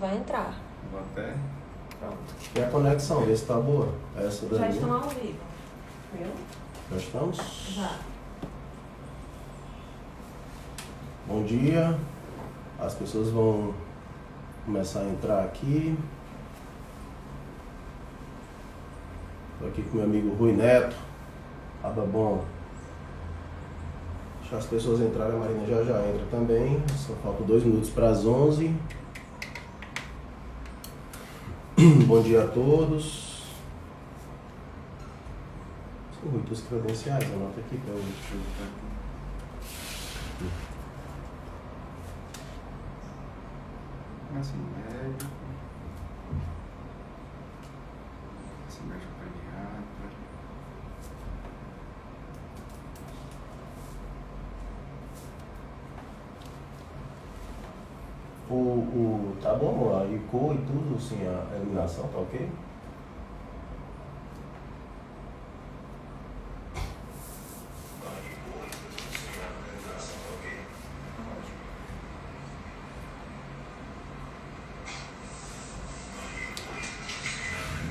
Vai entrar. Vou até. Pronto. E a conexão, vê se tá boa. Essa daí. Já estão ao vivo. Viu? Já estamos? Já. Bom dia. As pessoas vão começar a entrar aqui. Estou aqui com meu amigo Rui Neto. Tava bom. Deixa as pessoas entrarem, a Marina já entra também. Só faltam 2 minutos para as 11. Bom dia a todos. São muitas credenciais, anota aqui para eu. Assim, médico. Assim, médico pediatra. Tá bom, amor? A ICO e tudo, assim, a iluminação, tá ok?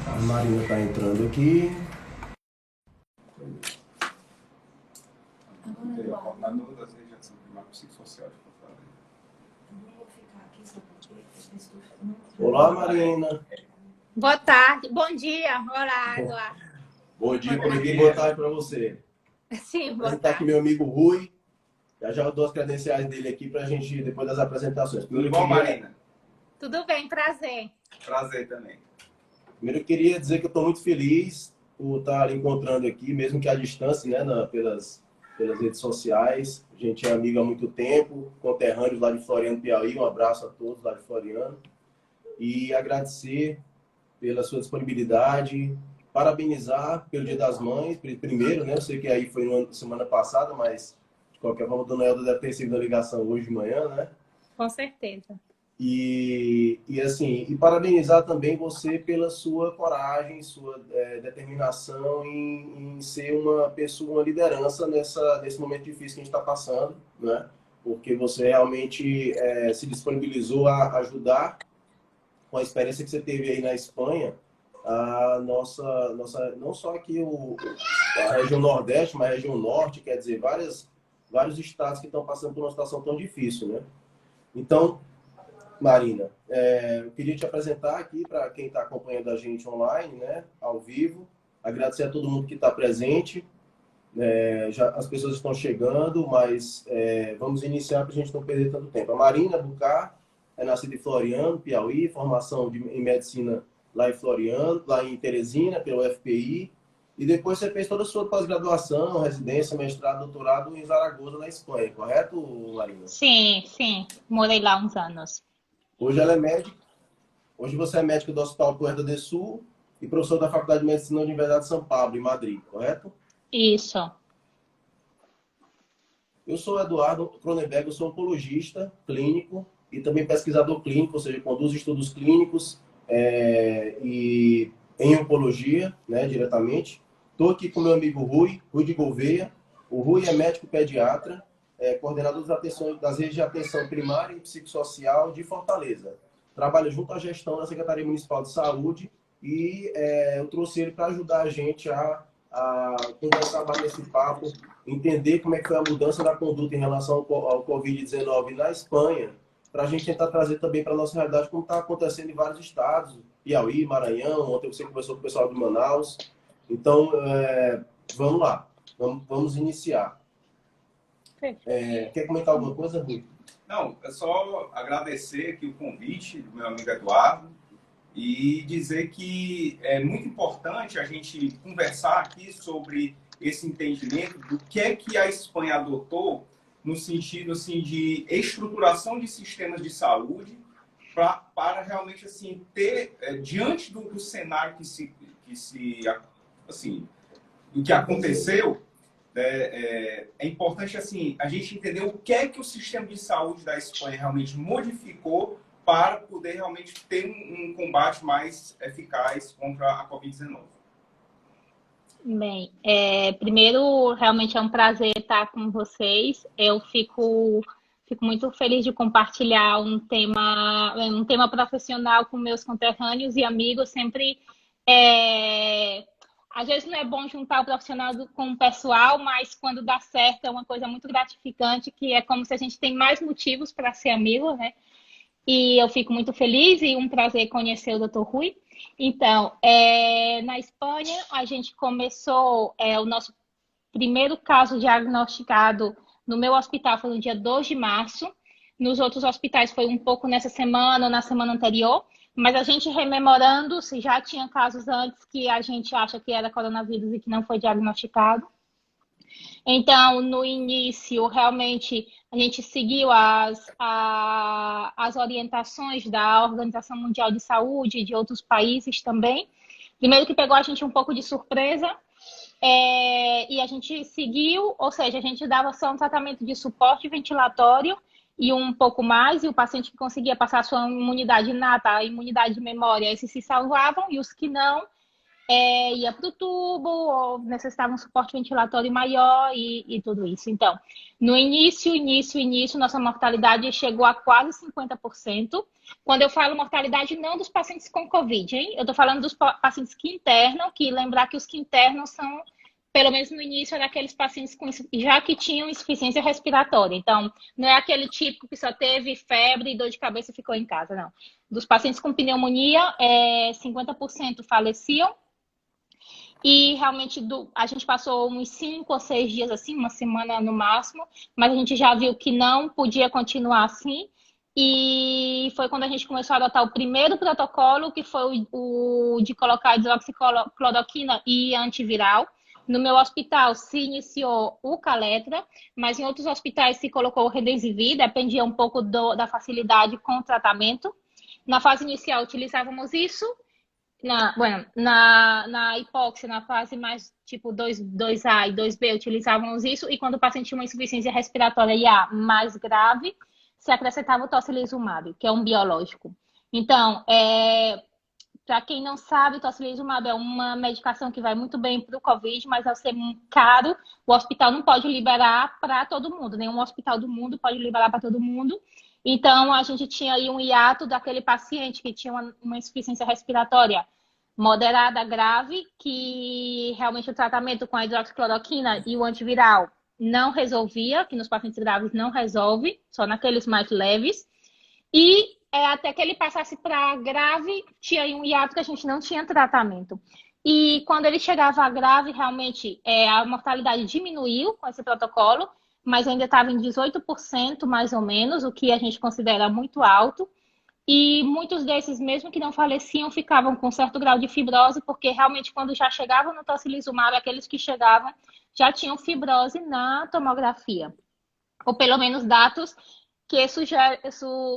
A Marina tá entrando aqui. Ele é coordenador das regiões primária psicossocial de Fortaleza. Eu vou ficar aqui só porque Olá, Marina. Boa tarde, bom dia. Olá, Eduardo. Bom dia Boa por aqui, tarde. boa tarde para você. Sim, Vou boa apresentar aqui tarde. meu amigo Rui. Já eu dou as credenciais dele aqui pra gente, depois das apresentações. Tudo bom, Marina? Tudo bem, prazer. Prazer também. Primeiro eu queria dizer que eu estou muito feliz por estar lhe encontrando aqui, mesmo que à distância, né, pelas redes sociais. A gente é amigo há muito tempo, conterrâneos lá de Floriano, Piauí. Um abraço a todos lá de Floriano. E agradecer pela sua disponibilidade, parabenizar pelo Dia das Mães, primeiro, né? Eu sei que aí foi semana passada, mas de qualquer forma, a dona Elda deve ter recebido a ligação hoje de manhã, né? Com certeza. E assim, e parabenizar também você pela sua coragem, sua determinação em ser uma pessoa, uma liderança nesse momento difícil que a gente está passando, né? Porque você realmente se disponibilizou a ajudar com a experiência que você teve aí na Espanha, a nossa não só aqui a região Nordeste, mas a região Norte, quer dizer, vários estados que estão passando por uma situação tão difícil, né? Então, Marina, eu queria te apresentar aqui para quem está acompanhando a gente online, né, ao vivo. Agradecer a todo mundo que está presente. Já as pessoas estão chegando, mas vamos iniciar para a gente não perder tanto tempo. A Marina Bucar é nascida em Floriano, Piauí, formação em medicina lá em Floriano, lá em Teresina, pelo FPI. E depois você fez toda a sua pós-graduação, residência, mestrado, doutorado em Zaragoza, na Espanha, correto, Marina? Sim. Morei lá uns anos. Hoje ela é médica. Hoje você é médico do Hospital Puerta de Sul e professor da Faculdade de Medicina da Universidade de São Paulo, em Madrid, correto? Isso. Eu sou Eduardo Cronenberg, eu sou oncologista clínico e também pesquisador clínico, ou seja, conduzo estudos clínicos e em oncologia, né, diretamente. Estou aqui com meu amigo Rui de Gouveia. O Rui é médico pediatra, coordenador das redes de atenção primária e psicossocial de Fortaleza. Trabalha junto à gestão da Secretaria Municipal de Saúde e eu trouxe ele para ajudar a gente a conversar, bater esse papo, entender como é que foi a mudança da conduta em relação ao Covid-19 na Espanha, para a gente tentar trazer também para a nossa realidade como está acontecendo em vários estados, Piauí, Maranhão, ontem você conversou com o pessoal de Manaus. Então, vamos lá, vamos iniciar. Quer comentar alguma coisa, Rui? Não, é só agradecer aqui o convite do meu amigo Eduardo e dizer que é muito importante a gente conversar aqui sobre esse entendimento do que é que a Espanha adotou no sentido assim, de estruturação de sistemas de saúde para realmente assim, ter, diante do cenário assim, do que aconteceu, é importante assim a gente entender o que é que o sistema de saúde da Espanha realmente modificou para poder realmente ter um combate mais eficaz contra a Covid-19. Bem, primeiro, realmente é um prazer estar com vocês. Eu fico Fico muito feliz de compartilhar um tema profissional com meus conterrâneos e amigos. Sempre, às vezes não é bom juntar o profissional com o pessoal, mas quando dá certo é uma coisa muito gratificante, que é como se a gente tem mais motivos para ser amigo, né? E eu fico muito feliz e um prazer conhecer o Dr. Rui. Então, na Espanha, a gente começou o nosso primeiro caso diagnosticado no meu hospital foi no dia 2 de março. Nos outros hospitais foi um pouco nessa semana ou na semana anterior. Mas a gente rememorando se já tinha casos antes que a gente acha que era coronavírus e que não foi diagnosticado. Então, no início, realmente, a gente seguiu as orientações da Organização Mundial de Saúde e de outros países também. Primeiro que pegou a gente um pouco de surpresa, e a gente seguiu, ou seja, a gente dava só um tratamento de suporte ventilatório e um pouco mais, e o paciente que conseguia passar a sua imunidade inata, a imunidade de memória, esses se salvavam, e os que não, ia para o tubo, ou necessitava um suporte ventilatório maior e tudo isso. Então, no início, nossa mortalidade chegou a quase 50%. Quando eu falo mortalidade, não dos pacientes com Covid, hein? Eu estou falando dos pacientes que internam, que lembrar que os que internam são, pelo menos no início, era aqueles pacientes já que tinham insuficiência respiratória. Então, não é aquele típico que só teve febre e dor de cabeça e ficou em casa, não. Dos pacientes com pneumonia, 50% faleciam. E realmente a gente passou uns 5 ou 6 dias assim, uma semana no máximo, mas a gente já viu que não podia continuar assim. E foi quando a gente começou a adotar o primeiro protocolo, que foi o de colocar hidroxicloroquina e antiviral. No meu hospital se iniciou o Caletra, mas em outros hospitais se colocou o Remdesivir, dependia um pouco da facilidade com o tratamento. Na fase inicial utilizávamos isso. Na hipóxia, na fase mais tipo 2A e 2B, utilizávamos isso, e quando o paciente tinha uma insuficiência respiratória IA mais grave, se acrescentava o tocilizumab, que é um biológico. Então, para quem não sabe, o tocilizumab é uma medicação que vai muito bem para o Covid, mas ao ser caro, o hospital não pode liberar para todo mundo, nenhum hospital do mundo pode liberar para todo mundo. Então, a gente tinha aí um hiato daquele paciente que tinha uma insuficiência respiratória moderada, grave, que realmente o tratamento com a hidroxicloroquina e o antiviral não resolvia, que nos pacientes graves não resolve, só naqueles mais leves. E até que ele passasse para grave, tinha aí um hiato que a gente não tinha tratamento. E quando ele chegava a grave, realmente a mortalidade diminuiu com esse protocolo, mas ainda estava em 18% mais ou menos, o que a gente considera muito alto. E muitos desses, mesmo que não faleciam, ficavam com certo grau de fibrose, porque realmente quando já chegavam no tocilizumab, aqueles que chegavam já tinham fibrose na tomografia. Ou pelo menos dados que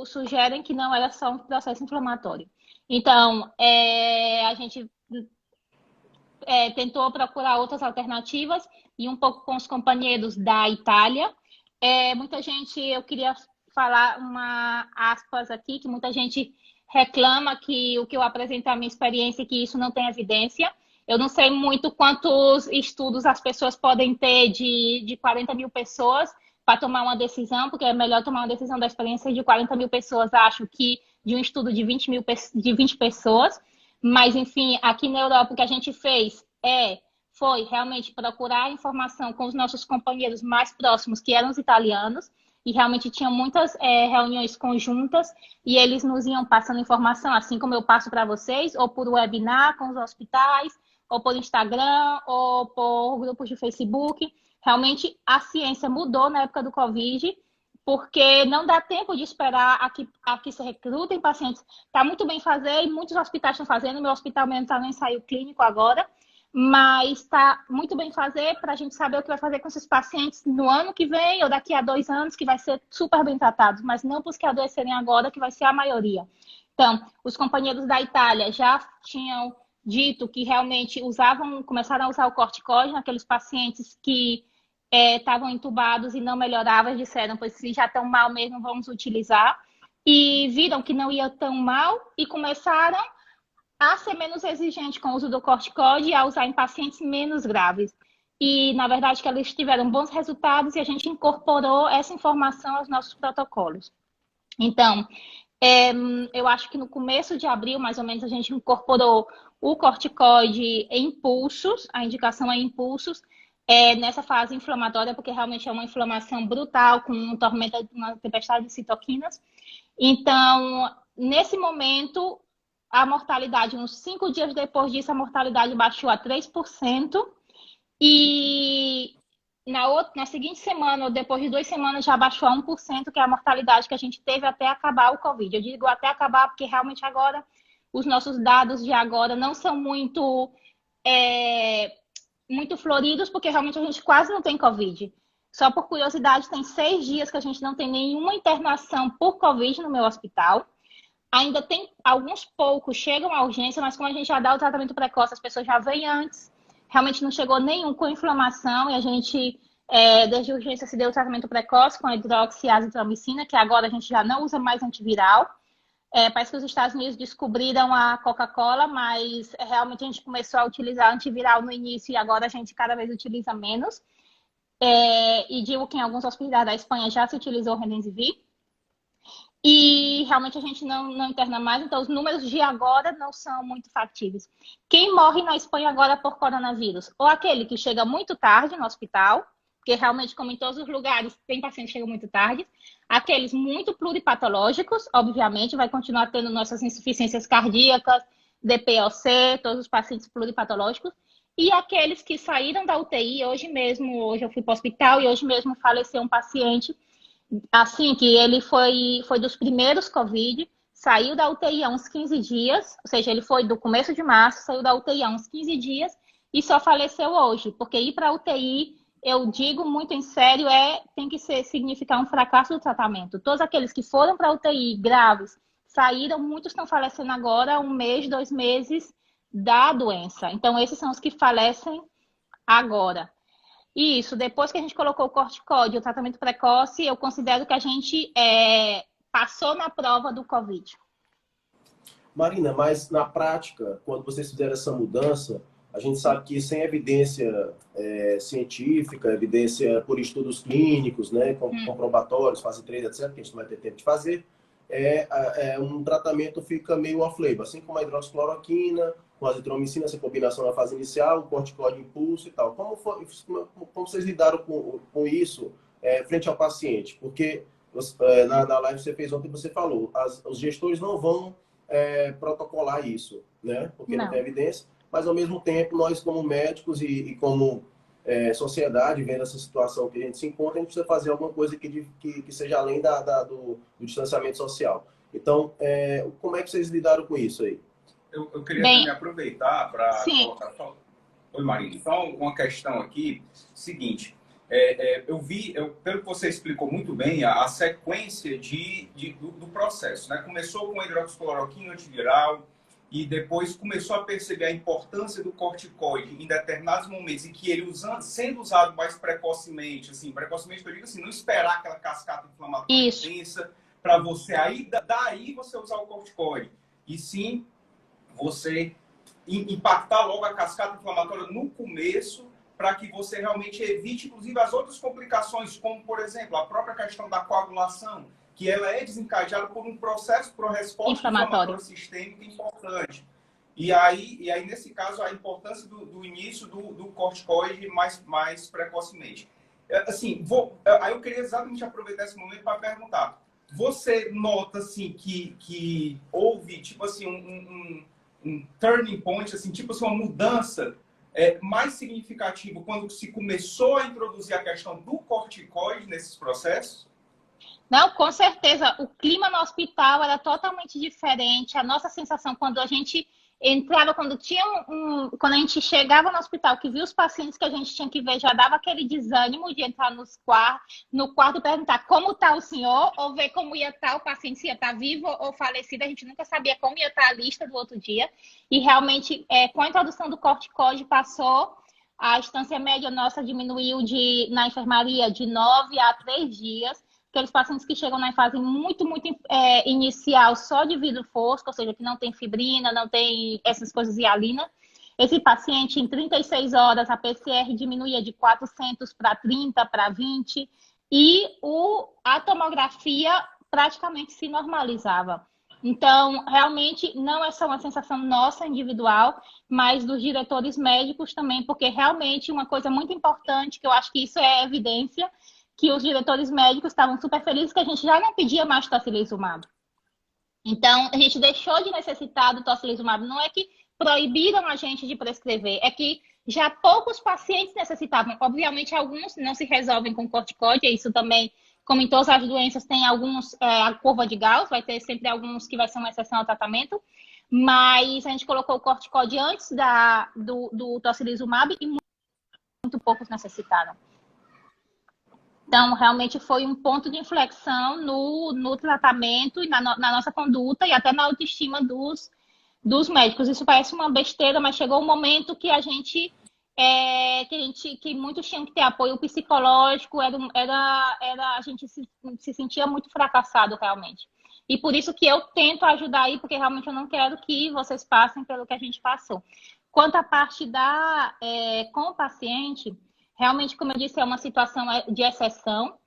sugerem que não era só um processo inflamatório. Então, a gente tentou procurar outras alternativas e um pouco com os companheiros da Itália. Muita gente, eu queria falar uma aspas aqui, que muita gente reclama que o que eu apresento é a minha experiência e que isso não tem evidência. Eu não sei muito quantos estudos as pessoas podem ter de 40 mil pessoas para tomar uma decisão, porque é melhor tomar uma decisão da experiência de 40 mil pessoas, acho, que de um estudo de 20 pessoas. Mas, enfim, aqui na Europa o que a gente fez foi realmente procurar informação com os nossos companheiros mais próximos, que eram os italianos, e realmente tinham muitas reuniões conjuntas, e eles nos iam passando informação, assim como eu passo para vocês, ou por webinar com os hospitais, ou por Instagram, ou por grupos de Facebook. Realmente a ciência mudou na época do Covid, porque não dá tempo de esperar a que se recrutem pacientes. Está muito bem fazer, e muitos hospitais estão fazendo, meu hospital mesmo está no ensaio clínico agora, mas está muito bem fazer para a gente saber o que vai fazer com esses pacientes no ano que vem ou daqui a 2 anos, que vai ser super bem tratados, mas não para os que adoecerem agora, que vai ser a maioria. Então, os companheiros da Itália já tinham dito que realmente começaram a usar o corticóide naqueles pacientes que estavam entubados e não melhoravam, disseram, pois se já estão mal mesmo, vamos utilizar. E viram que não ia tão mal e começaram a ser menos exigente com o uso do corticóide e a usar em pacientes menos graves. e, na verdade, que eles tiveram bons resultados e a gente incorporou essa informação aos nossos protocolos. Então, eu acho que no começo de abril, mais ou menos, a gente incorporou o corticoide em impulsos, a indicação é impulsos, nessa fase inflamatória, porque realmente é uma inflamação brutal, com uma tempestade de citoquinas. Então, nesse momento, a mortalidade, uns 5 dias depois disso, a mortalidade baixou a 3%, e na seguinte semana, ou depois de 2 semanas, já baixou a 1%, que é a mortalidade que a gente teve até acabar o Covid. Eu digo até acabar, porque realmente agora, os nossos dados de agora não são muito floridos, porque realmente a gente quase não tem Covid. Só por curiosidade, tem 6 dias que a gente não tem nenhuma internação por Covid no meu hospital. Ainda tem alguns poucos, chegam à urgência, mas como a gente já dá o tratamento precoce, as pessoas já vêm antes. Realmente não chegou nenhum com inflamação e a gente, desde a urgência, se deu o tratamento precoce com a hidroxiazitromicina, que agora a gente já não usa mais antiviral. Parece que os Estados Unidos descobriram a Coca-Cola, mas realmente a gente começou a utilizar antiviral no início e agora a gente cada vez utiliza menos. E digo que em alguns hospitais da Espanha já se utilizou o Remdesivir. E realmente a gente não interna mais, então os números de agora não são muito factíveis. Quem morre na Espanha agora por coronavírus? Ou aquele que chega muito tarde no hospital, porque realmente, como em todos os lugares, tem pacientes que chegam muito tarde. Aqueles muito pluripatológicos, obviamente, vai continuar tendo nossas insuficiências cardíacas, DPOC, todos os pacientes pluripatológicos. E aqueles que saíram da UTI, hoje eu fui para o hospital e hoje mesmo faleceu um paciente, assim, que ele foi dos primeiros Covid, saiu da UTI há uns 15 dias, ou seja, ele foi do começo de março, saiu da UTI há uns 15 dias e só faleceu hoje, porque ir para a UTI, eu digo muito em sério, tem que significar um fracasso do tratamento. Todos aqueles que foram para a UTI graves, saíram, muitos estão falecendo agora, 1 mês, 2 meses da doença. Então, esses são os que falecem agora. Isso, depois que a gente colocou o corticóide, o tratamento precoce, eu considero que a gente passou na prova do Covid. Marina, mas na prática, quando vocês fizeram essa mudança, a gente sabe que sem evidência científica, evidência por estudos clínicos, né, comprobatórios, fase 3, etc., que a gente não vai ter tempo de fazer, um tratamento fica meio off-label, assim como a hidroxicloroquina, com a azitromicina, essa combinação na fase inicial, o corticóide impulso e tal. Como vocês lidaram com isso frente ao paciente? Porque na live que você fez ontem, você falou, os gestores não vão protocolar isso, né? Porque não tem evidência, mas ao mesmo tempo, nós como médicos e como sociedade, vendo essa situação que a gente se encontra, a gente precisa fazer alguma coisa que seja além do distanciamento social. Então, como é que vocês lidaram com isso aí? Eu queria também aproveitar para colocar só... Oi, Marina. Só uma questão aqui, seguinte, pelo que você explicou muito bem, a sequência do processo, né? Começou com a hidroxicloroquina antiviral e depois começou a perceber a importância do corticoide em determinados momentos em que ele sendo usado mais precocemente, assim, precocemente eu digo assim, não esperar aquela cascata inflamatória intensa para você daí você usar o corticoide, e sim você impactar logo a cascata inflamatória no começo, para que você realmente evite, inclusive, as outras complicações, como, por exemplo, a própria questão da coagulação, que ela é desencadeada por um processo por resposta inflamatória sistêmica importante. E aí, nesse caso, a importância do início do corticoide mais precocemente. Assim, aí eu queria exatamente aproveitar esse momento para perguntar. Você nota, assim, que houve, tipo assim, um turning point, assim, tipo assim, uma mudança mais significativa quando se começou a introduzir a questão do corticoide nesses processos? Não, com certeza. O clima no hospital era totalmente diferente. A nossa sensação quando a gente entrava, quando a gente chegava no hospital, que via os pacientes que a gente tinha que ver, já dava aquele desânimo de entrar no quarto e perguntar como está o senhor, ou ver como ia estar o paciente, se ia estar vivo ou falecido. A gente nunca sabia como ia estar a lista do outro dia. E realmente, com a introdução do corticoide, a distância média nossa diminuiu na enfermaria de 9 a 3 dias. Aqueles pacientes que chegam na fase muito inicial, só de vidro fosco, ou seja, que não tem fibrina, não tem essas coisas hialina, esse paciente, em 36 horas, a PCR diminuía de 400 para 30, para 20, e a tomografia praticamente se normalizava. Então, realmente, não é só uma sensação nossa, individual, mas dos diretores médicos também, porque realmente uma coisa muito importante, que eu acho que isso é evidência, que os diretores médicos estavam super felizes que a gente já não pedia mais tocilizumab. Então, a gente deixou de necessitar do tocilizumab. Não é que proibiram a gente de prescrever, é que já poucos pacientes necessitavam. Obviamente, alguns não se resolvem com corticóide, isso também, como em todas as doenças, tem alguns, a curva de Gauss, vai ter sempre alguns que vai ser uma exceção ao tratamento, mas a gente colocou o corticóide antes do tocilizumab e muito poucos necessitaram. Então, realmente foi um ponto de inflexão no tratamento e na nossa conduta e até na autoestima dos médicos. Isso parece uma besteira, mas chegou um momento que que muitos tinham que ter apoio psicológico, a gente se sentia muito fracassado realmente. E por isso que eu tento ajudar aí, porque realmente eu não quero que vocês passem pelo que a gente passou. Quanto à parte com o paciente, realmente, como eu disse, é uma situação de exceção.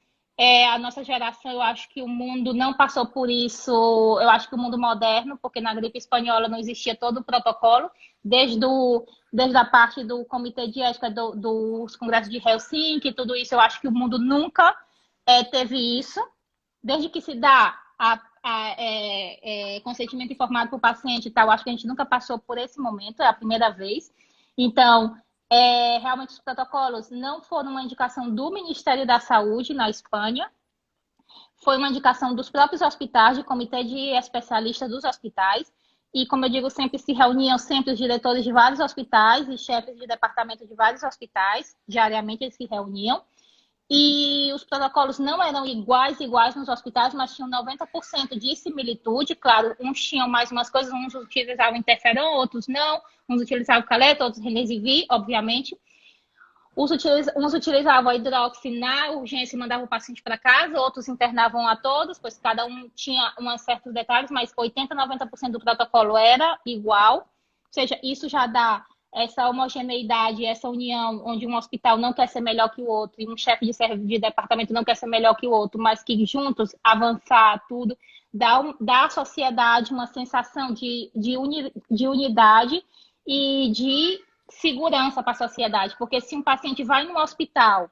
A nossa geração, eu acho que o mundo não passou por isso, eu acho que o mundo moderno, porque na gripe espanhola não existia todo o protocolo, desde a parte do Comitê de Ética dos Congressos de Helsinki, tudo isso, eu acho que o mundo nunca teve isso. Desde que se dá consentimento informado para o paciente e tal, eu acho que a gente nunca passou por esse momento, é a primeira vez. Então, realmente os protocolos não foram uma indicação do Ministério da Saúde na Espanha, foi uma indicação dos próprios hospitais, do comitê de especialistas dos hospitais, e como eu digo, sempre se reuniam sempre os diretores de vários hospitais e chefes de departamento de vários hospitais, diariamente eles se reuniam, e os protocolos não eram iguais nos hospitais, mas tinham 90% de similitude. Claro, uns tinham mais umas coisas, uns utilizavam interferon, outros não. Uns utilizavam caleta, outros remdesivir, obviamente. Uns utilizavam a hidroxi na urgência e mandavam o paciente para casa, outros internavam a todos, pois cada um tinha certos detalhes, mas 80%, 90% do protocolo era igual. Ou seja, isso já dá essa homogeneidade, essa união, onde um hospital não quer ser melhor que o outro e um chefe de departamento não quer ser melhor que o outro, mas que juntos avançar tudo, dá à sociedade uma sensação de unidade e de segurança para a sociedade. Porque se um paciente vai no hospital,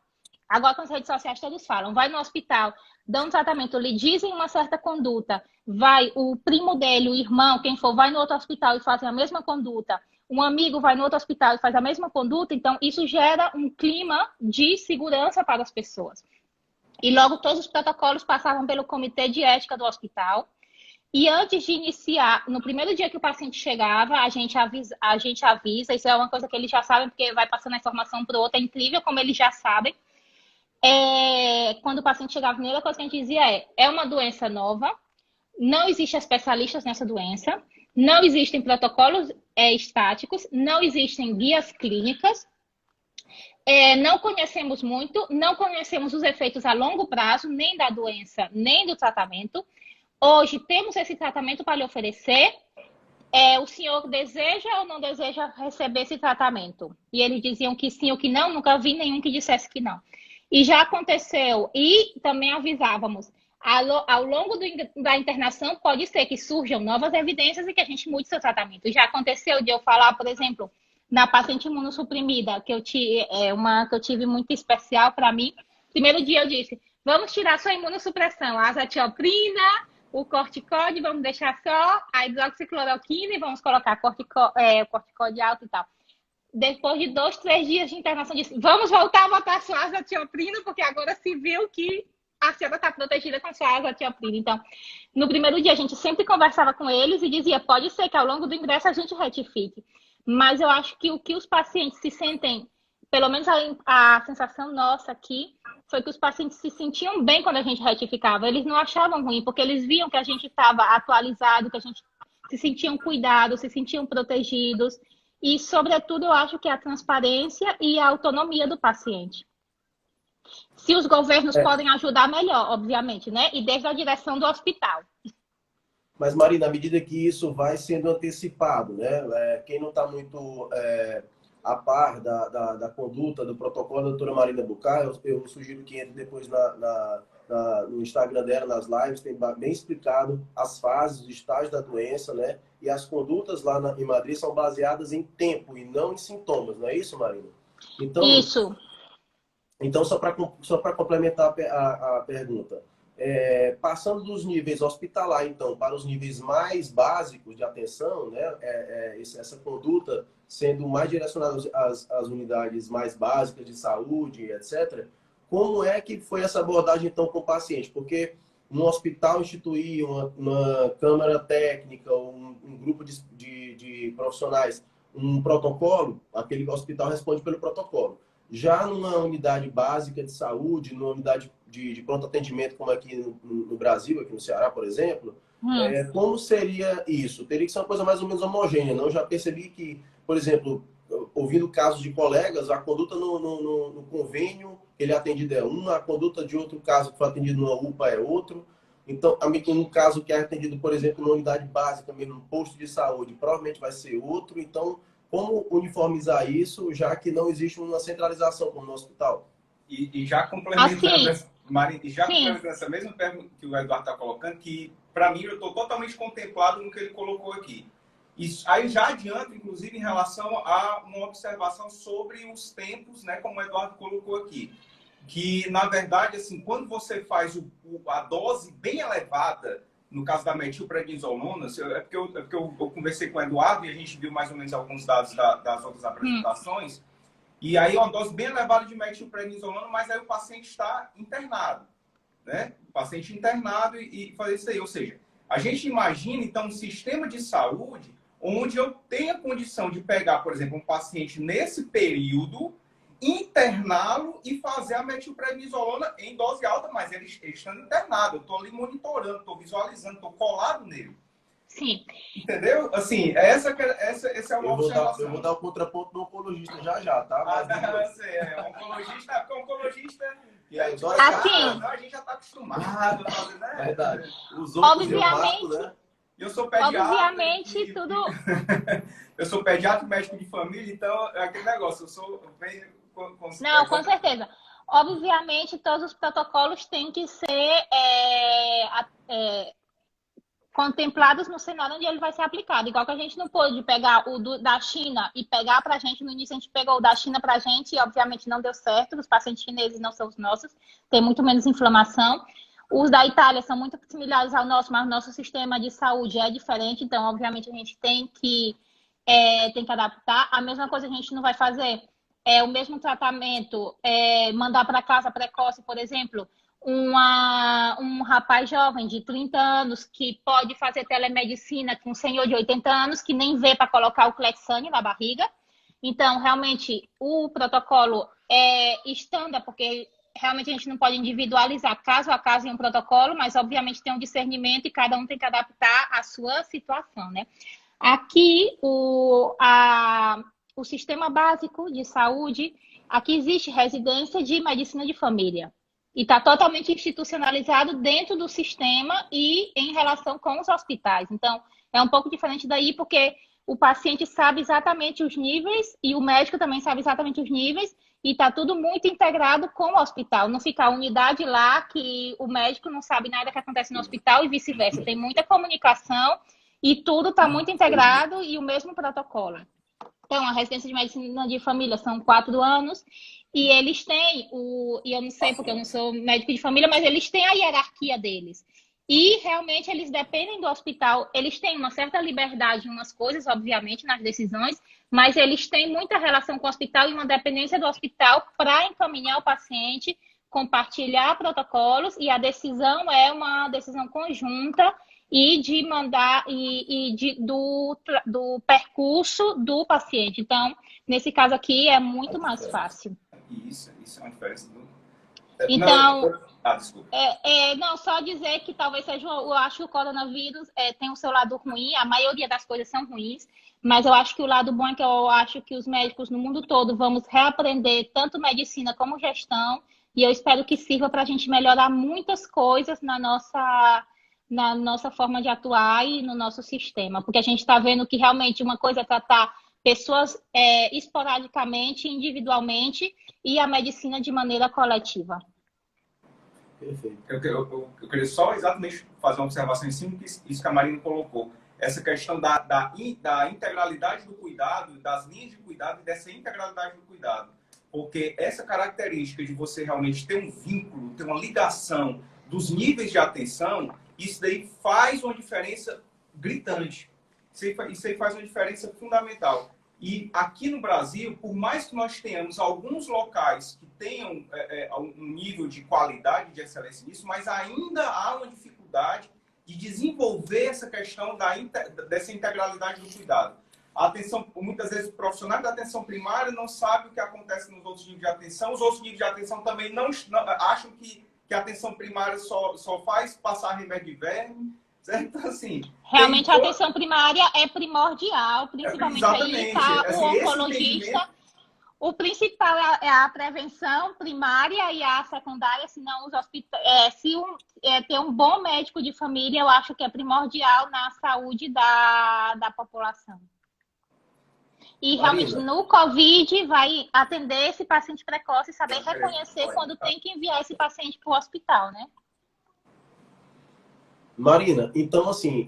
agora com as redes sociais todos falam, vai no hospital, dão um tratamento, lhe dizem uma certa conduta, vai o primo dele, o irmão, quem for, vai no outro hospital e fazem a mesma conduta, um amigo vai no outro hospital e faz a mesma conduta, então isso gera um clima de segurança para as pessoas. E logo todos os protocolos passavam pelo comitê de ética do hospital. E antes de iniciar, no primeiro dia que o paciente chegava, a gente avisa, isso é uma coisa que eles já sabem, porque vai passando a informação para o outro, é incrível como eles já sabem. Quando o paciente chegava, a primeira coisa que a gente dizia é uma doença nova, não existem especialistas nessa doença, não existem protocolos estáticos, não existem guias clínicas, não conhecemos muito, não conhecemos os efeitos a longo prazo, nem da doença, nem do tratamento. Hoje temos esse tratamento para lhe oferecer. O senhor deseja ou não deseja receber esse tratamento? E eles diziam que sim ou que não, nunca vi nenhum que dissesse que não. E já aconteceu, e também avisávamos, ao longo da internação, pode ser que surjam novas evidências e que a gente mude seu tratamento. E já aconteceu de eu falar, por exemplo, na paciente imunossuprimida, que eu tive muito especial para mim. Primeiro dia eu disse, vamos tirar sua imunossupressão, a azatioprina, o corticóide, vamos deixar só a hidroxicloroquina e vamos colocar corticóide alto e tal. Depois de 2, 3 dias de internação, disse, vamos voltar a botar sua azatioprina, porque agora se viu que a senhora está protegida com sua azatioprina. Então, no primeiro dia, a gente sempre conversava com eles e dizia, pode ser que ao longo do ingresso a gente retifique. Mas eu acho que o que os pacientes se sentem, pelo menos a sensação nossa aqui, foi que os pacientes se sentiam bem quando a gente retificava. Eles não achavam ruim, porque eles viam que a gente estava atualizado, que a gente se sentiam cuidados, se sentiam protegidos. E, sobretudo, eu acho que a transparência e a autonomia do paciente. Se os governos podem ajudar, melhor, obviamente, né? E desde a direção do hospital. Mas, Marina, à medida que isso vai sendo antecipado, né? Quem não está muito a par da conduta, do protocolo da doutora Marina Bucay, eu sugiro que entre depois no Instagram dela, nas lives, tem bem explicado as fases, os estágios da doença, né? E as condutas lá em Madrid são baseadas em tempo e não em sintomas, não é isso, Marina? Então, Isso. então só para complementar a pergunta, passando dos níveis hospitalar, então, para os níveis mais básicos de atenção, né? Essa conduta sendo mais direcionada às unidades mais básicas de saúde, etc. Como é que foi essa abordagem, então, com o paciente? Porque no hospital instituir uma câmara técnica, um grupo de profissionais, um protocolo, aquele hospital responde pelo protocolo. Já numa unidade básica de saúde, numa unidade de pronto atendimento, como aqui no Brasil, aqui no Ceará, por exemplo, como seria isso? Teria que ser uma coisa mais ou menos homogênea, não? Eu já percebi que, por exemplo, ouvindo casos de colegas, a conduta no convênio, ele é atendido é uma, a conduta de outro caso que foi atendido numa UPA é outro. Então, um caso que é atendido, por exemplo, numa unidade básica, mesmo no posto de saúde, provavelmente vai ser outro. Então, como uniformizar isso, já que não existe uma centralização como no hospital? E já complementando, Assim, Marina, e já sim. complementando essa mesma pergunta que o Eduardo está colocando, que para mim eu estou totalmente contemplado no que ele colocou aqui. Isso, aí já adianto, inclusive, em relação a uma observação sobre os tempos, né, como o Eduardo colocou aqui. Que, na verdade, assim, quando você faz a dose bem elevada, no caso da metilprednisolona, é porque eu conversei com o Eduardo e a gente viu mais ou menos alguns dados das outras apresentações, e aí é uma dose bem elevada de metilprednisolona, mas aí o paciente está internado, né? O paciente internado e fazer isso aí. Ou seja, a gente imagina, então, um sistema de saúde onde eu tenha condição de pegar, por exemplo, um paciente nesse período, interná-lo e fazer a metilprednisolona em dose alta, mas ele estando internado. Eu estou ali monitorando, estou visualizando, estou colado nele. Sim. Entendeu? Assim, esse é o observação. Eu vou dar o contraponto do oncologista já, tá? Não, eu sei, oncologista, porque oncologista... E aí, Assim, a gente já está acostumado a fazer, né? Verdade. Os outros obviamente, eu mato, né? Eu sou pediatra. obviamente, tudo... Eu sou pediatra e médico de família, então é aquele negócio, eu sou bem... Não, com certeza. Obviamente, todos os protocolos têm que ser contemplados no cenário onde ele vai ser aplicado. Igual que a gente não pôde pegar o da China e pegar para a gente. No início, a gente pegou o da China para a gente e, obviamente, não deu certo. Os pacientes chineses não são os nossos, tem muito menos inflamação. Os da Itália são muito similares ao nosso, mas o nosso sistema de saúde é diferente. Então, obviamente, a gente tem que adaptar. A mesma coisa a gente não vai fazer. O mesmo tratamento, mandar para casa precoce, por exemplo, um rapaz jovem de 30 anos que pode fazer telemedicina com um senhor de 80 anos que nem vê para colocar o Clexane na barriga. Então, realmente, o protocolo é estándar, porque realmente a gente não pode individualizar caso a caso em um protocolo, mas obviamente tem um discernimento e cada um tem que adaptar a sua situação, né? Aqui, o sistema básico de saúde, aqui existe residência de medicina de família. E está totalmente institucionalizado dentro do sistema e em relação com os hospitais. Então, é um pouco diferente daí, porque o paciente sabe exatamente os níveis e o médico também sabe exatamente os níveis e está tudo muito integrado com o hospital. Não fica a unidade lá que o médico não sabe nada que acontece no hospital e vice-versa. Tem muita comunicação e tudo está muito integrado e o mesmo protocolo. Então, a residência de medicina de família são 4 anos e eles têm e eu não sei porque eu não sou médico de família, mas eles têm a hierarquia deles. E realmente eles dependem do hospital, eles têm uma certa liberdade em umas coisas, obviamente, nas decisões, mas eles têm muita relação com o hospital e uma dependência do hospital para encaminhar o paciente, compartilhar protocolos, e a decisão é uma decisão conjunta e de mandar do percurso do paciente. Então, nesse caso aqui, é muito mais fácil. Isso é uma diferença do... Então, desculpa. Não, só dizer que talvez seja, eu acho que o coronavírus tem o seu lado ruim, a maioria das coisas são ruins, mas eu acho que o lado bom é que eu acho que os médicos no mundo todo vamos reaprender tanto medicina como gestão, e eu espero que sirva para a gente melhorar muitas coisas na nossa na nossa forma de atuar e no nosso sistema, porque a gente está vendo que realmente uma coisa é tratar pessoas esporadicamente, individualmente, e a medicina de maneira coletiva. Perfeito. Eu queria só exatamente fazer uma observação em cima disso que a Marina colocou. Essa questão da integralidade do cuidado, das linhas de cuidado e dessa integralidade do cuidado. Porque essa característica de você realmente ter um vínculo, ter uma ligação dos níveis de atenção, isso daí faz uma diferença gritante. Isso aí faz uma diferença fundamental. E aqui no Brasil, por mais que nós tenhamos alguns locais que tenham um nível de qualidade, de excelência nisso, mas ainda há uma dificuldade de desenvolver essa questão dessa integralidade do cuidado. A atenção, muitas vezes, o profissional da atenção primária não sabe o que acontece nos outros níveis de atenção, os outros níveis de atenção também não acham que a atenção primária só faz passar remédio de verme. Certo? Então, assim, realmente a atenção primária é primordial, principalmente aí está o oncologista. O principal é a prevenção primária e a secundária, senão os hospitais, ter um bom médico de família, eu acho que é primordial na saúde da população. E realmente no Covid vai atender esse paciente precoce e saber reconhecer quando tem que enviar esse paciente para o hospital, né? Marina, então assim,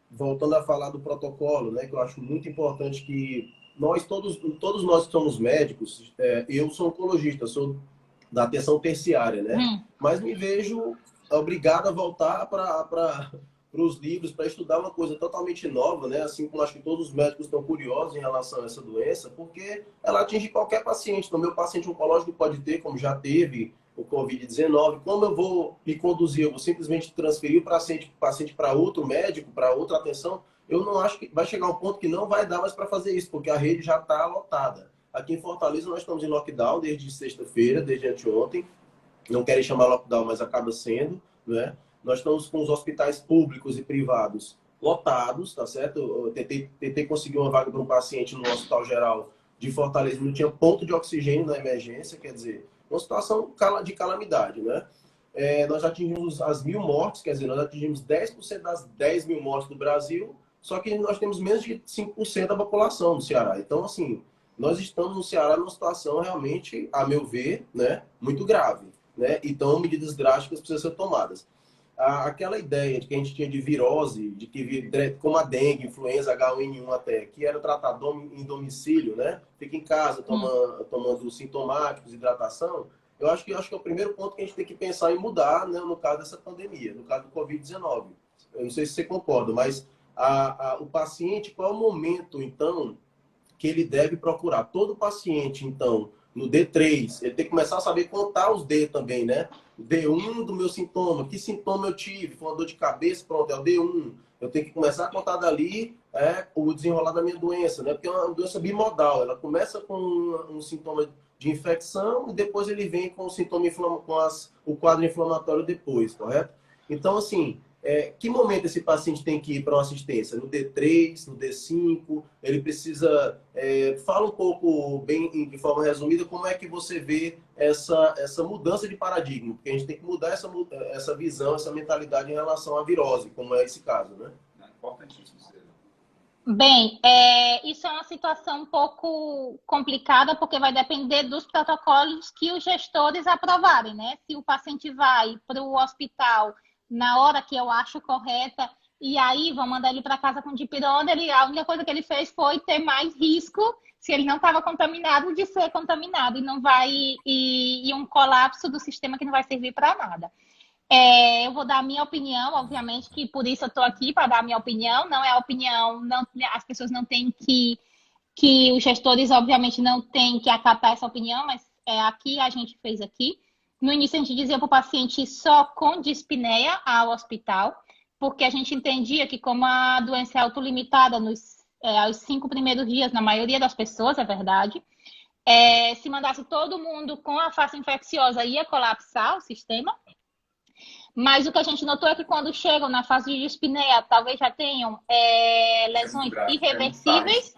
voltando a falar do protocolo, né, que eu acho muito importante que todos nós que somos médicos, eu sou oncologista, sou da atenção terciária, né? Mas me vejo obrigado a voltar para os livros, para estudar uma coisa totalmente nova, né? Assim como acho que todos os médicos estão curiosos em relação a essa doença, porque ela atinge qualquer paciente. Então, meu paciente oncológico pode ter, como já teve, o Covid-19, como eu vou me conduzir? Eu vou simplesmente transferir o paciente para outro médico, para outra atenção? Eu não acho que vai chegar um ponto que não vai dar mais para fazer isso, porque a rede já está lotada. Aqui em Fortaleza nós estamos em lockdown desde sexta-feira, desde anteontem. Não querem chamar lockdown, mas acaba sendo, né? Nós estamos com os hospitais públicos e privados lotados, tá certo? Eu tentei conseguir uma vaga para um paciente no Hospital Geral de Fortaleza, não tinha ponto de oxigênio na emergência, quer dizer, uma situação de calamidade, né? Nós já atingimos as 1.000 mortes, quer dizer, nós atingimos 10% das 10.000 mortes do Brasil, só que nós temos menos de 5% da população do Ceará. Então, assim, nós estamos no Ceará numa situação realmente, a meu ver, né, muito grave, né? Então, medidas drásticas precisam ser tomadas. Aquela ideia de que a gente tinha de virose, de que como a dengue, influenza, H1N1 até, que era tratado em domicílio, né? Fica em casa tomando sintomáticos, hidratação. Eu acho que é o primeiro ponto que a gente tem que pensar em mudar, né, no caso dessa pandemia, no caso do Covid-19. Eu não sei se você concorda, mas o paciente, qual é o momento, então, que ele deve procurar? Todo paciente, então, no D3, ele tem que começar a saber contar os D também, né? O D1 do meu sintoma, que sintoma eu tive? Foi uma dor de cabeça, pronto, é o D1. Eu tenho que começar a contar dali o desenrolar da minha doença, né? Porque é uma doença bimodal. Ela começa com um sintoma de infecção e depois ele vem com o sintoma o quadro inflamatório depois, correto? Então, assim, que momento esse paciente tem que ir para uma assistência? No D3, no D5? Ele precisa... fala um pouco, bem de forma resumida, como é que você vê essa mudança de paradigma, porque a gente tem que mudar essa visão, essa mentalidade em relação à virose, como é esse caso, né? É importantíssimo. Bem, isso é uma situação um pouco complicada, porque vai depender dos protocolos que os gestores aprovarem, né? Se o paciente vai para o hospital na hora que eu acho correta, e aí vão mandar ele para casa com dipirona, a única coisa que ele fez foi ter mais risco, se ele não estava contaminado, de ser contaminado, e não vai e um colapso do sistema que não vai servir para nada. Eu vou dar a minha opinião, obviamente, que por isso eu estou aqui para dar a minha opinião, não é a opinião, não, as pessoas não têm que os gestores, obviamente, não têm que acatar essa opinião, mas aqui a gente fez aqui. No início, a gente dizia para o paciente só com dispneia ao hospital, porque a gente entendia que, como a doença é autolimitada aos 5 primeiros dias, na maioria das pessoas, é verdade, se mandasse todo mundo com a face infecciosa, ia colapsar o sistema. Mas o que a gente notou é que quando chegam na fase de dispneia, talvez já tenham lesões irreversíveis,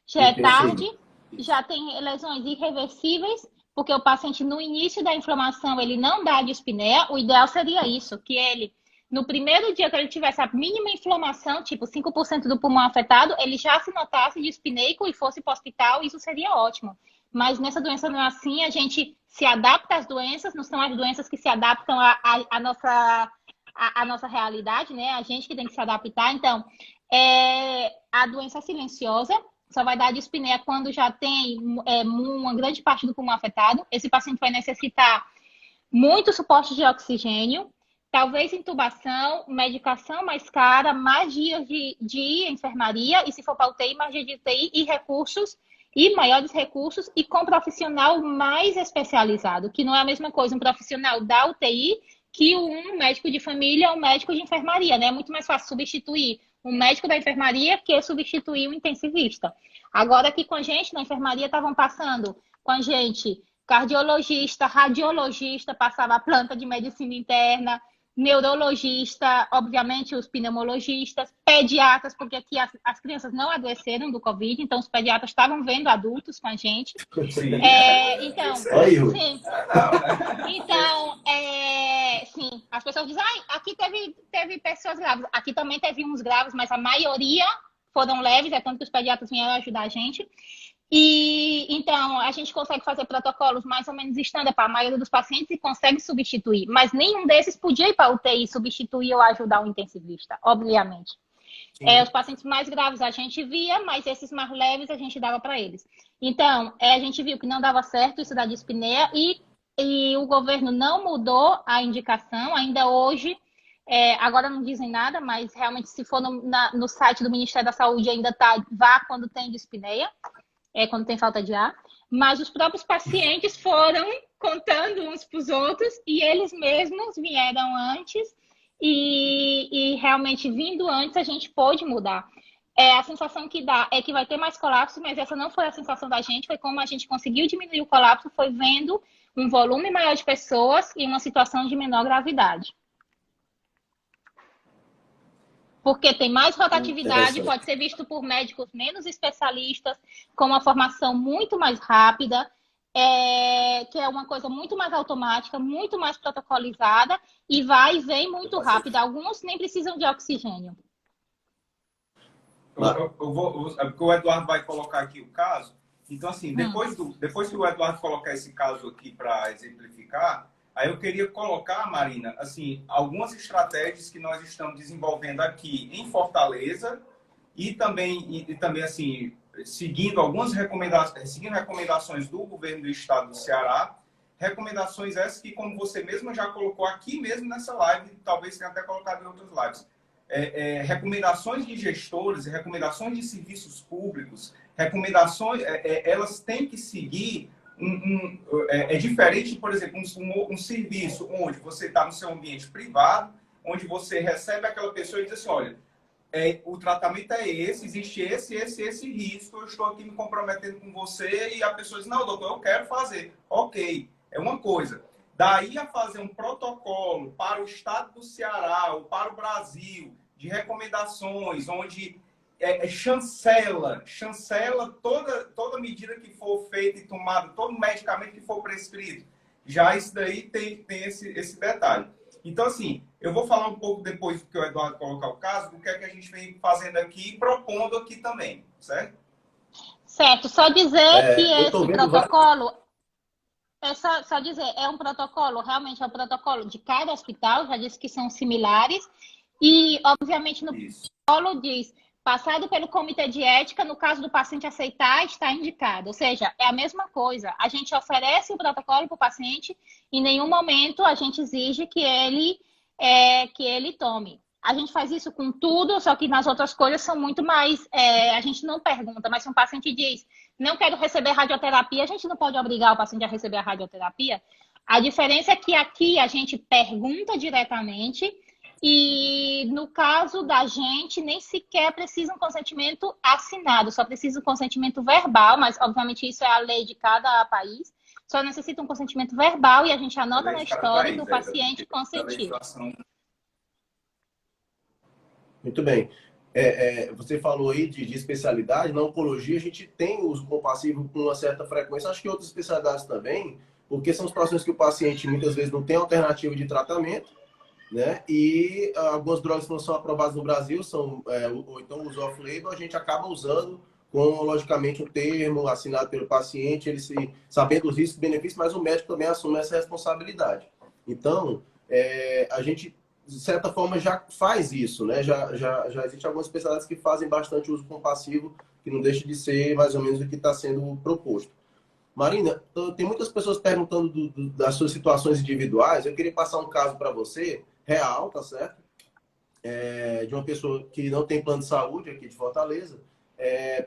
já é tarde, já tem lesões irreversíveis, porque o paciente, no início da inflamação, ele não dá dispneia. O ideal seria isso, que ele no primeiro dia que ele tivesse a mínima inflamação, tipo 5% do pulmão afetado, ele já se notasse dispneico e fosse para o hospital, isso seria ótimo. Mas nessa doença não é assim, a gente se adapta às doenças, não são as doenças que se adaptam à nossa realidade, né? A gente que tem que se adaptar. Então, a doença silenciosa só vai dar dispneia quando já tem uma grande parte do pulmão afetado. Esse paciente vai necessitar muito suporte de oxigênio, talvez intubação, medicação mais cara, mais dias de enfermaria, e se for para UTI, mais dias de UTI e recursos, e maiores recursos, e com profissional mais especializado, que não é a mesma coisa um profissional da UTI que um médico de família ou um médico de enfermaria, né? É muito mais fácil substituir um médico da enfermaria que substituir um intensivista. Agora aqui com a gente, na enfermaria, estavam passando com a gente cardiologista, radiologista, passava a planta de medicina interna, neurologista, obviamente os pneumologistas, pediatras, porque aqui as crianças não adoeceram do Covid, então os pediatras estavam vendo adultos com a gente. Sim. Então, sim. Sim, as pessoas dizem, aqui teve pessoas graves, aqui também teve uns graves, mas a maioria foram leves, é tanto que os pediatras vieram ajudar a gente. E então a gente consegue fazer protocolos mais ou menos estándar para a maioria dos pacientes e consegue substituir, mas nenhum desses podia ir para a UTI substituir ou ajudar o intensivista, obviamente. Os pacientes mais graves a gente via, mas esses mais leves a gente dava para eles. Então, a gente viu que não dava certo isso da dispneia e o governo não mudou a indicação, ainda hoje. Agora não dizem nada, mas realmente se for no site do Ministério da Saúde ainda tá, vá quando tem dispneia. Quando tem falta de ar, mas os próprios pacientes foram contando uns para os outros e eles mesmos vieram antes e realmente vindo antes a gente pôde mudar. A sensação que dá é que vai ter mais colapso, mas essa não foi a sensação da gente, foi como a gente conseguiu diminuir o colapso, foi vendo um volume maior de pessoas e uma situação de menor gravidade. Porque tem mais rotatividade, pode ser visto por médicos menos especialistas, com uma formação muito mais rápida, que é uma coisa muito mais automática, muito mais protocolizada, e vai e vem muito rápido. Alguns nem precisam de oxigênio. Porque o Eduardo vai colocar aqui o caso. Então, assim, depois que o Eduardo colocar esse caso aqui para exemplificar, aí eu queria colocar, Marina, assim, algumas estratégias que nós estamos desenvolvendo aqui em Fortaleza e também assim, seguindo recomendações do governo do estado do Ceará, recomendações essas que, como você mesma já colocou aqui mesmo nessa live, talvez tenha até colocado em outras lives, recomendações de gestores, recomendações de serviços públicos, recomendações, elas têm que seguir diferente, por exemplo, um serviço onde você está no seu ambiente privado, onde você recebe aquela pessoa e diz assim, olha, o tratamento é esse, existe esse risco, eu estou aqui me comprometendo com você, e a pessoa diz, não, doutor, eu quero fazer. Ok, é uma coisa. Daí a fazer um protocolo para o estado do Ceará ou para o Brasil, de recomendações, onde chancela toda medida que for feita e tomada, todo medicamento que for prescrito. Já isso daí tem esse detalhe. Então, assim, eu vou falar um pouco depois que o Eduardo colocar o caso, do que é que a gente vem fazendo aqui e propondo aqui também, certo? Certo, só dizer que esse protocolo... Só dizer, é um protocolo, realmente é um protocolo de cada hospital, já disse que são similares, e, obviamente, no protocolo diz, passado pelo comitê de ética, no caso do paciente aceitar, está indicado. Ou seja, é a mesma coisa. A gente oferece o protocolo para o paciente, em nenhum momento a gente exige que ele tome. A gente faz isso com tudo, só que nas outras coisas são muito mais... a gente não pergunta, mas se um paciente diz, não quero receber radioterapia, a gente não pode obrigar o paciente a receber a radioterapia. A diferença é que aqui a gente pergunta diretamente e no caso da gente, nem sequer precisa um consentimento assinado, só precisa um consentimento verbal, mas obviamente isso é a lei de cada país. Só necessita um consentimento verbal e a gente anota na história do paciente consentir. Muito bem. Você falou aí de especialidade. Na oncologia, a gente tem uso compassivo com uma certa frequência. Acho que outras especialidades também, porque são situações que o paciente muitas vezes não tem alternativa de tratamento né? E algumas drogas que não são aprovadas no Brasil são, ou então uso off-label, a gente acaba usando com, logicamente, um termo assinado pelo paciente, ele sabendo os riscos e benefícios, mas o médico também assume essa responsabilidade. Então, a gente, de certa forma, já faz isso, né? Já existem algumas especialidades que fazem bastante uso compassivo, que não deixa de ser mais ou menos o que está sendo proposto. Marina, tem muitas pessoas perguntando das suas situações individuais. Eu queria passar um caso para você, real, tá certo? De uma pessoa que não tem plano de saúde aqui de Fortaleza,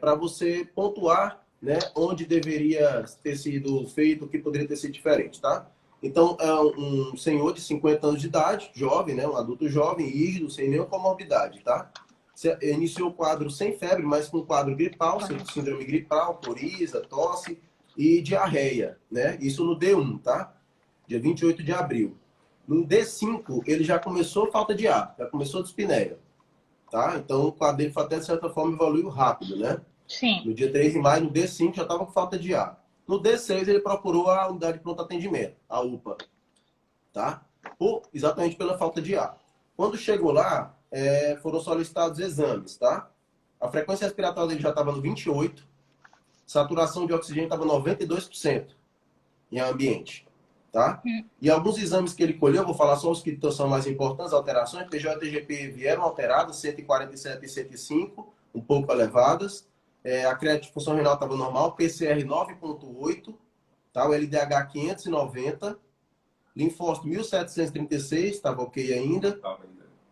para você pontuar, né, onde deveria ter sido feito, o que poderia ter sido diferente, tá? Então, é um senhor de 50 anos de idade, jovem, né, um adulto jovem, rígido, sem nenhuma comorbidade, tá? Iniciou o quadro sem febre, mas com quadro gripal, síndrome gripal, coriza, tosse e diarreia, né? Isso no D1, tá? Dia 28 de abril. No D5, ele já começou falta de ar, já começou dispneia, tá? Então, o quadro dele até, de certa forma, evoluiu rápido, né? Sim. No dia 3 de maio, no D5, já estava com falta de ar. No D6, ele procurou a unidade de pronto atendimento, a UPA, tá? Exatamente pela falta de ar. Quando chegou lá, foram solicitados exames, tá? A frequência respiratória dele já estava no 28, saturação de oxigênio estava 92% em ambiente, tá? E alguns exames que ele colheu, vou falar só os que são mais importantes, alterações, PGO e TGP vieram alteradas, 147 e 105, um pouco elevadas. A creatinina renal estava normal, PCR 9,8, tá? O LDH 590, linfócito 1736, estava ok ainda,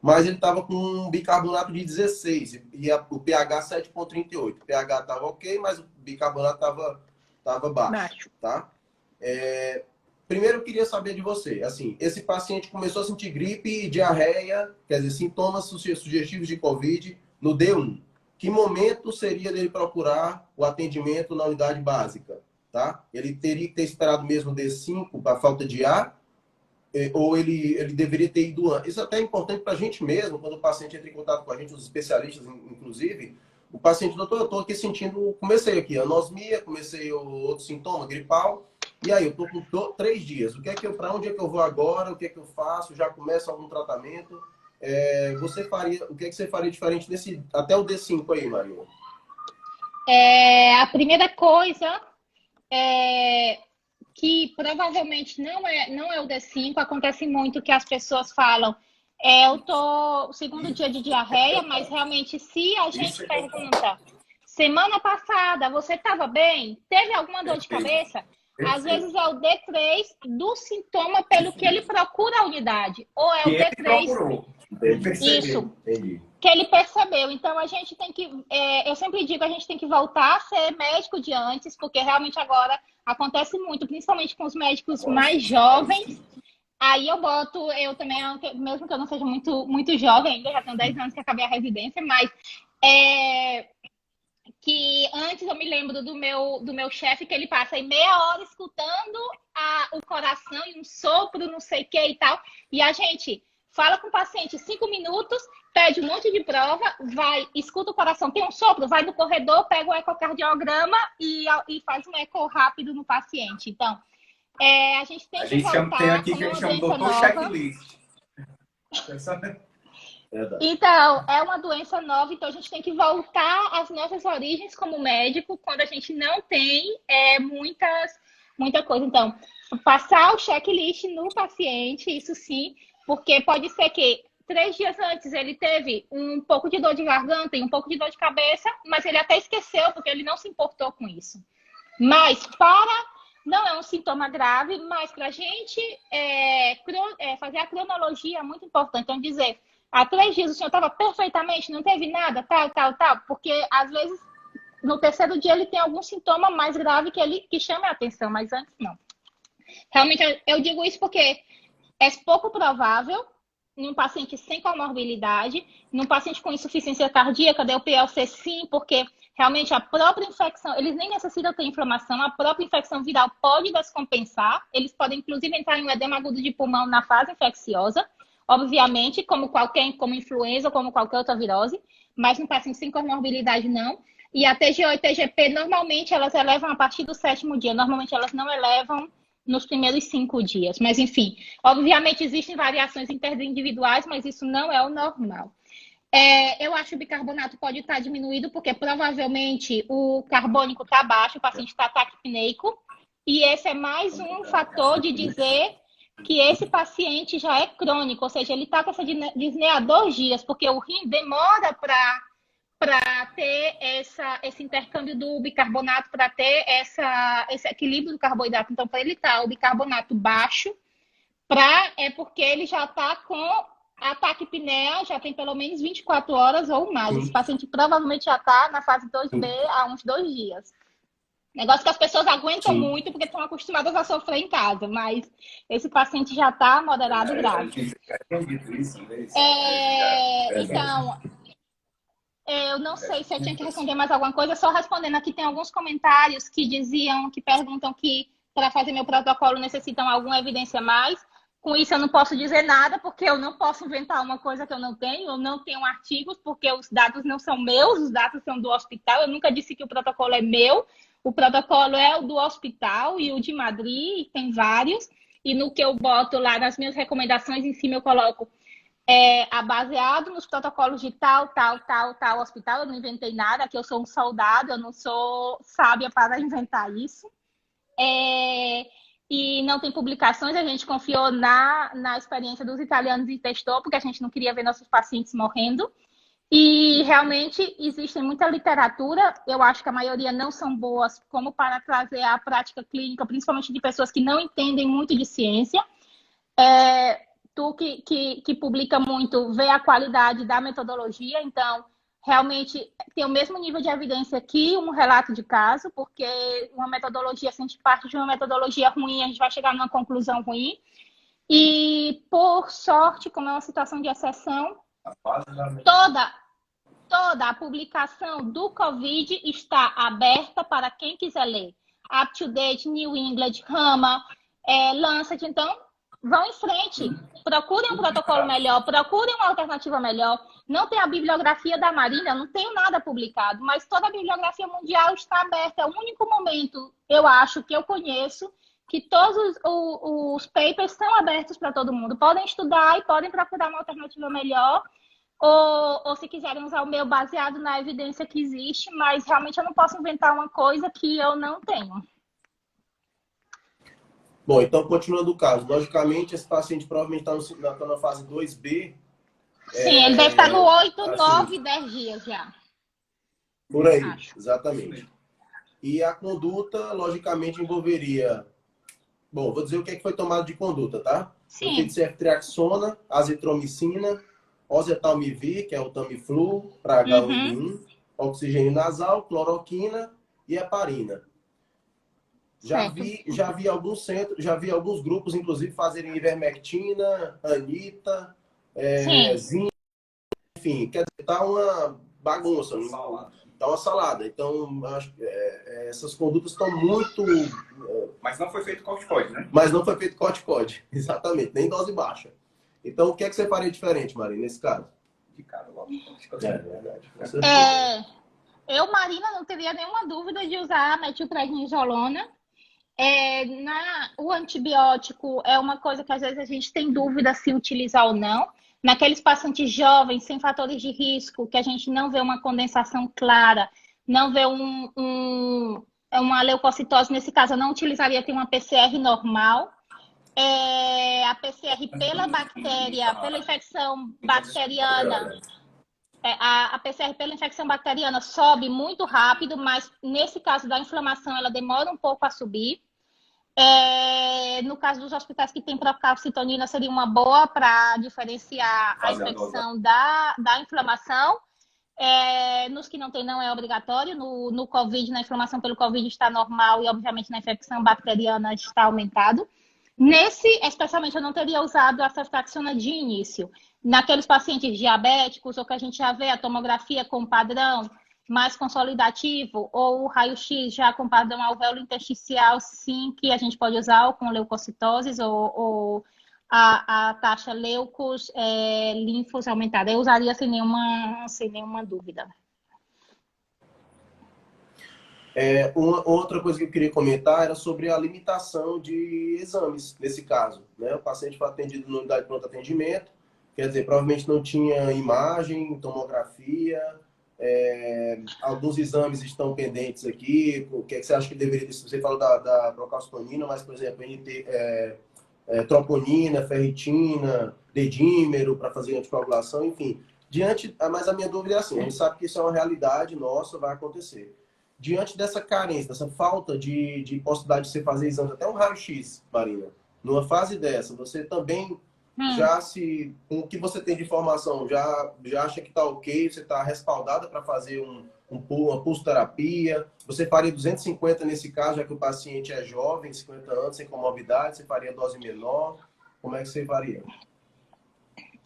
mas ele estava com um bicarbonato de 16 e o pH 7,38. O pH estava ok, mas o bicarbonato estava baixo, tá? Primeiro eu queria saber de você, assim, esse paciente começou a sentir gripe, diarreia, quer dizer, sintomas sugestivos de COVID no D1. Que momento seria dele procurar o atendimento na unidade básica, tá? Ele teria que ter esperado mesmo o D5 para falta de ar, ou ele deveria ter ido antes. Isso até é importante para a gente mesmo, quando o paciente entra em contato com a gente, os especialistas, inclusive, o paciente, doutor, eu estou aqui sentindo, comecei aqui, anosmia, comecei outro sintoma, gripal, e aí, eu estou com 3 dias, para onde é que eu vou agora, o que é que eu faço, já começo algum tratamento? O que é que você faria diferente até o D5 aí, Maria? A primeira coisa que provavelmente não é o D5, acontece muito que as pessoas falam, eu tô segundo dia de diarreia, mas realmente se a gente pergunta, semana passada você estava bem? Teve alguma dor de cabeça? Às vezes é o D3 do sintoma pelo que ele procura a unidade, ou é o D3... Isso, que ele percebeu. Então, a gente tem que... eu sempre digo, a gente tem que voltar a ser médico de antes, porque realmente agora acontece muito, principalmente com os médicos mais jovens. Aí eu também, mesmo que eu não seja muito jovem ainda, já tenho 10 anos que acabei a residência, mas que antes eu me lembro do meu chefe, que ele passa aí meia hora escutando o coração e um sopro, não sei o que e tal, e a gente... Fala com o paciente 5 minutos, pede um monte de prova, vai, escuta o coração, tem um sopro, vai no corredor, pega o ecocardiograma e faz um eco rápido no paciente. Então, a gente tem que voltar... Tem aqui que a gente chama de doutor checklist. Então, é uma doença nova, então a gente tem que voltar às nossas origens como médico, quando a gente não tem muita coisa. Então, passar o checklist no paciente, isso sim, porque pode ser que 3 dias antes ele teve um pouco de dor de garganta e um pouco de dor de cabeça, mas ele até esqueceu, porque ele não se importou com isso. Mas não é um sintoma grave, mas para a gente fazer a cronologia é muito importante. Então, dizer, há 3 dias o senhor estava perfeitamente, não teve nada, tal, porque às vezes no 3º dia ele tem algum sintoma mais grave que chame a atenção, mas antes não. Realmente eu digo isso porque é pouco provável num paciente sem comorbilidade, num paciente com insuficiência cardíaca, DLPLC sim, porque realmente a própria infecção, eles nem necessitam ter inflamação, a própria infecção viral pode descompensar, eles podem inclusive entrar em um edema agudo de pulmão na fase infecciosa, obviamente, como influenza ou como qualquer outra virose, mas no paciente sem comorbilidade não. E a TGO e TGP, normalmente, elas elevam a partir do 7º dia, normalmente elas não elevam nos primeiros 5 dias. Mas, enfim, obviamente existem variações interindividuais, mas isso não é o normal. Eu acho que o bicarbonato pode estar diminuído, porque provavelmente o carbônico está baixo, o paciente está taquipneico, e esse é mais um fator de dizer que esse paciente já é crônico, ou seja, ele está com essa disneia há 2 dias, porque o rim demora para ter esse intercâmbio do bicarbonato, para ter esse equilíbrio do carboidrato. Então, para ele estar o bicarbonato baixo, é porque ele já está com a taquipneia, já tem pelo menos 24 horas ou mais. Esse paciente provavelmente já está na fase 2B há uns 2 dias. Negócio que as pessoas aguentam muito porque estão acostumadas a sofrer em casa, mas esse paciente já está moderado grave. Então, eu não sei se eu tinha que responder mais alguma coisa, só respondendo aqui, tem alguns comentários que perguntam que para fazer meu protocolo necessitam alguma evidência a mais. Com isso eu não posso dizer nada, porque eu não posso inventar uma coisa que eu não tenho artigos, porque os dados não são meus, os dados são do hospital, eu nunca disse que o protocolo é meu, o protocolo é o do hospital e o de Madrid, tem vários, e no que eu boto lá nas minhas recomendações, em cima eu coloco baseado nos protocolos de tal hospital, eu não inventei nada, aqui eu sou um soldado, eu não sou sábia para inventar isso. E não tem publicações, a gente confiou na experiência dos italianos e testou, porque a gente não queria ver nossos pacientes morrendo. E realmente existe muita literatura, eu acho que a maioria não são boas, como para trazer a prática clínica, principalmente de pessoas que não entendem muito de ciência. Tu que publica muito, vê a qualidade da metodologia, então realmente tem o mesmo nível de evidência que um relato de caso, porque uma metodologia, se a gente parte de uma metodologia ruim, a gente vai chegar numa conclusão ruim. E, por sorte, como é uma situação de exceção, toda a publicação do COVID está aberta para quem quiser ler. Up to Date, New England, Rama, Lancet, então vão em frente, procurem um protocolo melhor, procurem uma alternativa melhor. Não tem a bibliografia da Marina, não tenho nada publicado, mas toda a bibliografia mundial está aberta. É o único momento, eu acho, que eu conheço, que todos os papers estão abertos para todo mundo. Podem estudar e podem procurar uma alternativa melhor, ou se quiserem usar o meu baseado na evidência que existe, mas realmente eu não posso inventar uma coisa que eu não tenho. Bom, então, continuando o caso, logicamente, esse paciente provavelmente está na fase 2B. Sim, ele deve estar no 8, 9, 10 dias já. Por aí, exatamente. E a conduta, logicamente, envolveria... Bom, vou dizer o que foi tomado de conduta, tá? Sim. Ceftriaxona, azitromicina, oseltamivir, que é o Tamiflu, para H1N1, oxigênio nasal, cloroquina e heparina. Já vi alguns centros, já vi alguns grupos, inclusive, fazerem ivermectina, anita, zinco, enfim, quer dizer, tá uma bagunça, tá uma salada. Então, acho que essas condutas estão muito... Mas não foi feito corticoide, né? Mas não foi feito corticoide, exatamente, nem dose baixa. Então, o que é que você faria diferente, Marina, nesse caso? De cara, logo. Verdade. Eu, Marina, não teria nenhuma dúvida de usar a metilprednisolona. O antibiótico é uma coisa que às vezes a gente tem dúvida se utilizar ou não. Naqueles pacientes jovens, sem fatores de risco, que a gente não vê uma condensação clara, não vê uma leucocitose, nesse caso eu não utilizaria, tem uma PCR normal. A PCR pela bactéria, pela infecção bacteriana, a PCR pela infecção bacteriana sobe muito rápido, mas nesse caso da inflamação ela demora um pouco a subir. No caso dos hospitais que tem procalcitonina, seria uma boa para diferenciar a infecção da inflamação. Nos que não tem, não é obrigatório. No COVID, na inflamação pelo COVID está normal e, obviamente, na infecção bacteriana está aumentado. Nesse, especialmente, eu não teria usado a ceftriaxona de início. Naqueles pacientes diabéticos, ou que a gente já vê a tomografia com padrão mais consolidativo, ou o raio-x já com padrão alvéolo intersticial, sim, que a gente pode usar ou com leucocitoses ou a taxa leucos, linfos aumentada. Eu usaria sem nenhuma dúvida. Outra coisa que eu queria comentar era sobre a limitação de exames, nesse caso, né? O paciente foi atendido na unidade de pronto atendimento, quer dizer, provavelmente não tinha imagem, tomografia, alguns exames estão pendentes aqui. O que é que você acha que deveria ter? Você falou da procalcitonina, mas, por exemplo, troponina, ferritina, dedímero para fazer anticoagulação, enfim. Mas a minha dúvida é assim, a gente sabe que isso é uma realidade nossa, vai acontecer. Diante dessa carência, dessa falta de possibilidade de você fazer exames, até um raio-x, Marina, numa fase dessa, você também com o que você tem de informação, já acha que está ok, você está respaldada para fazer uma pulsoterapia, você faria 250 nesse caso, já que o paciente é jovem, 50 anos, sem comorbidade, você faria dose menor, como é que você faria?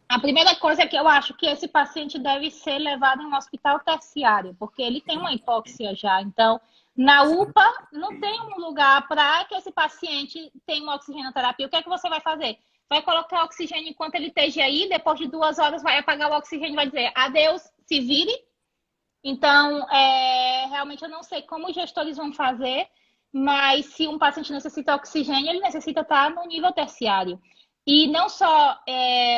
A primeira coisa é que eu acho que esse paciente deve ser levado em um hospital terciário, porque ele tem uma hipóxia já. Então, na UPA, não tem um lugar para que esse paciente tenha uma oxigenoterapia. O que é que você vai fazer? Vai colocar oxigênio enquanto ele esteja aí, depois de 2 horas vai apagar o oxigênio e vai dizer adeus, se vire. Então, realmente eu não sei como os gestores vão fazer, mas se um paciente necessita oxigênio, ele necessita estar no nível terciário. E não só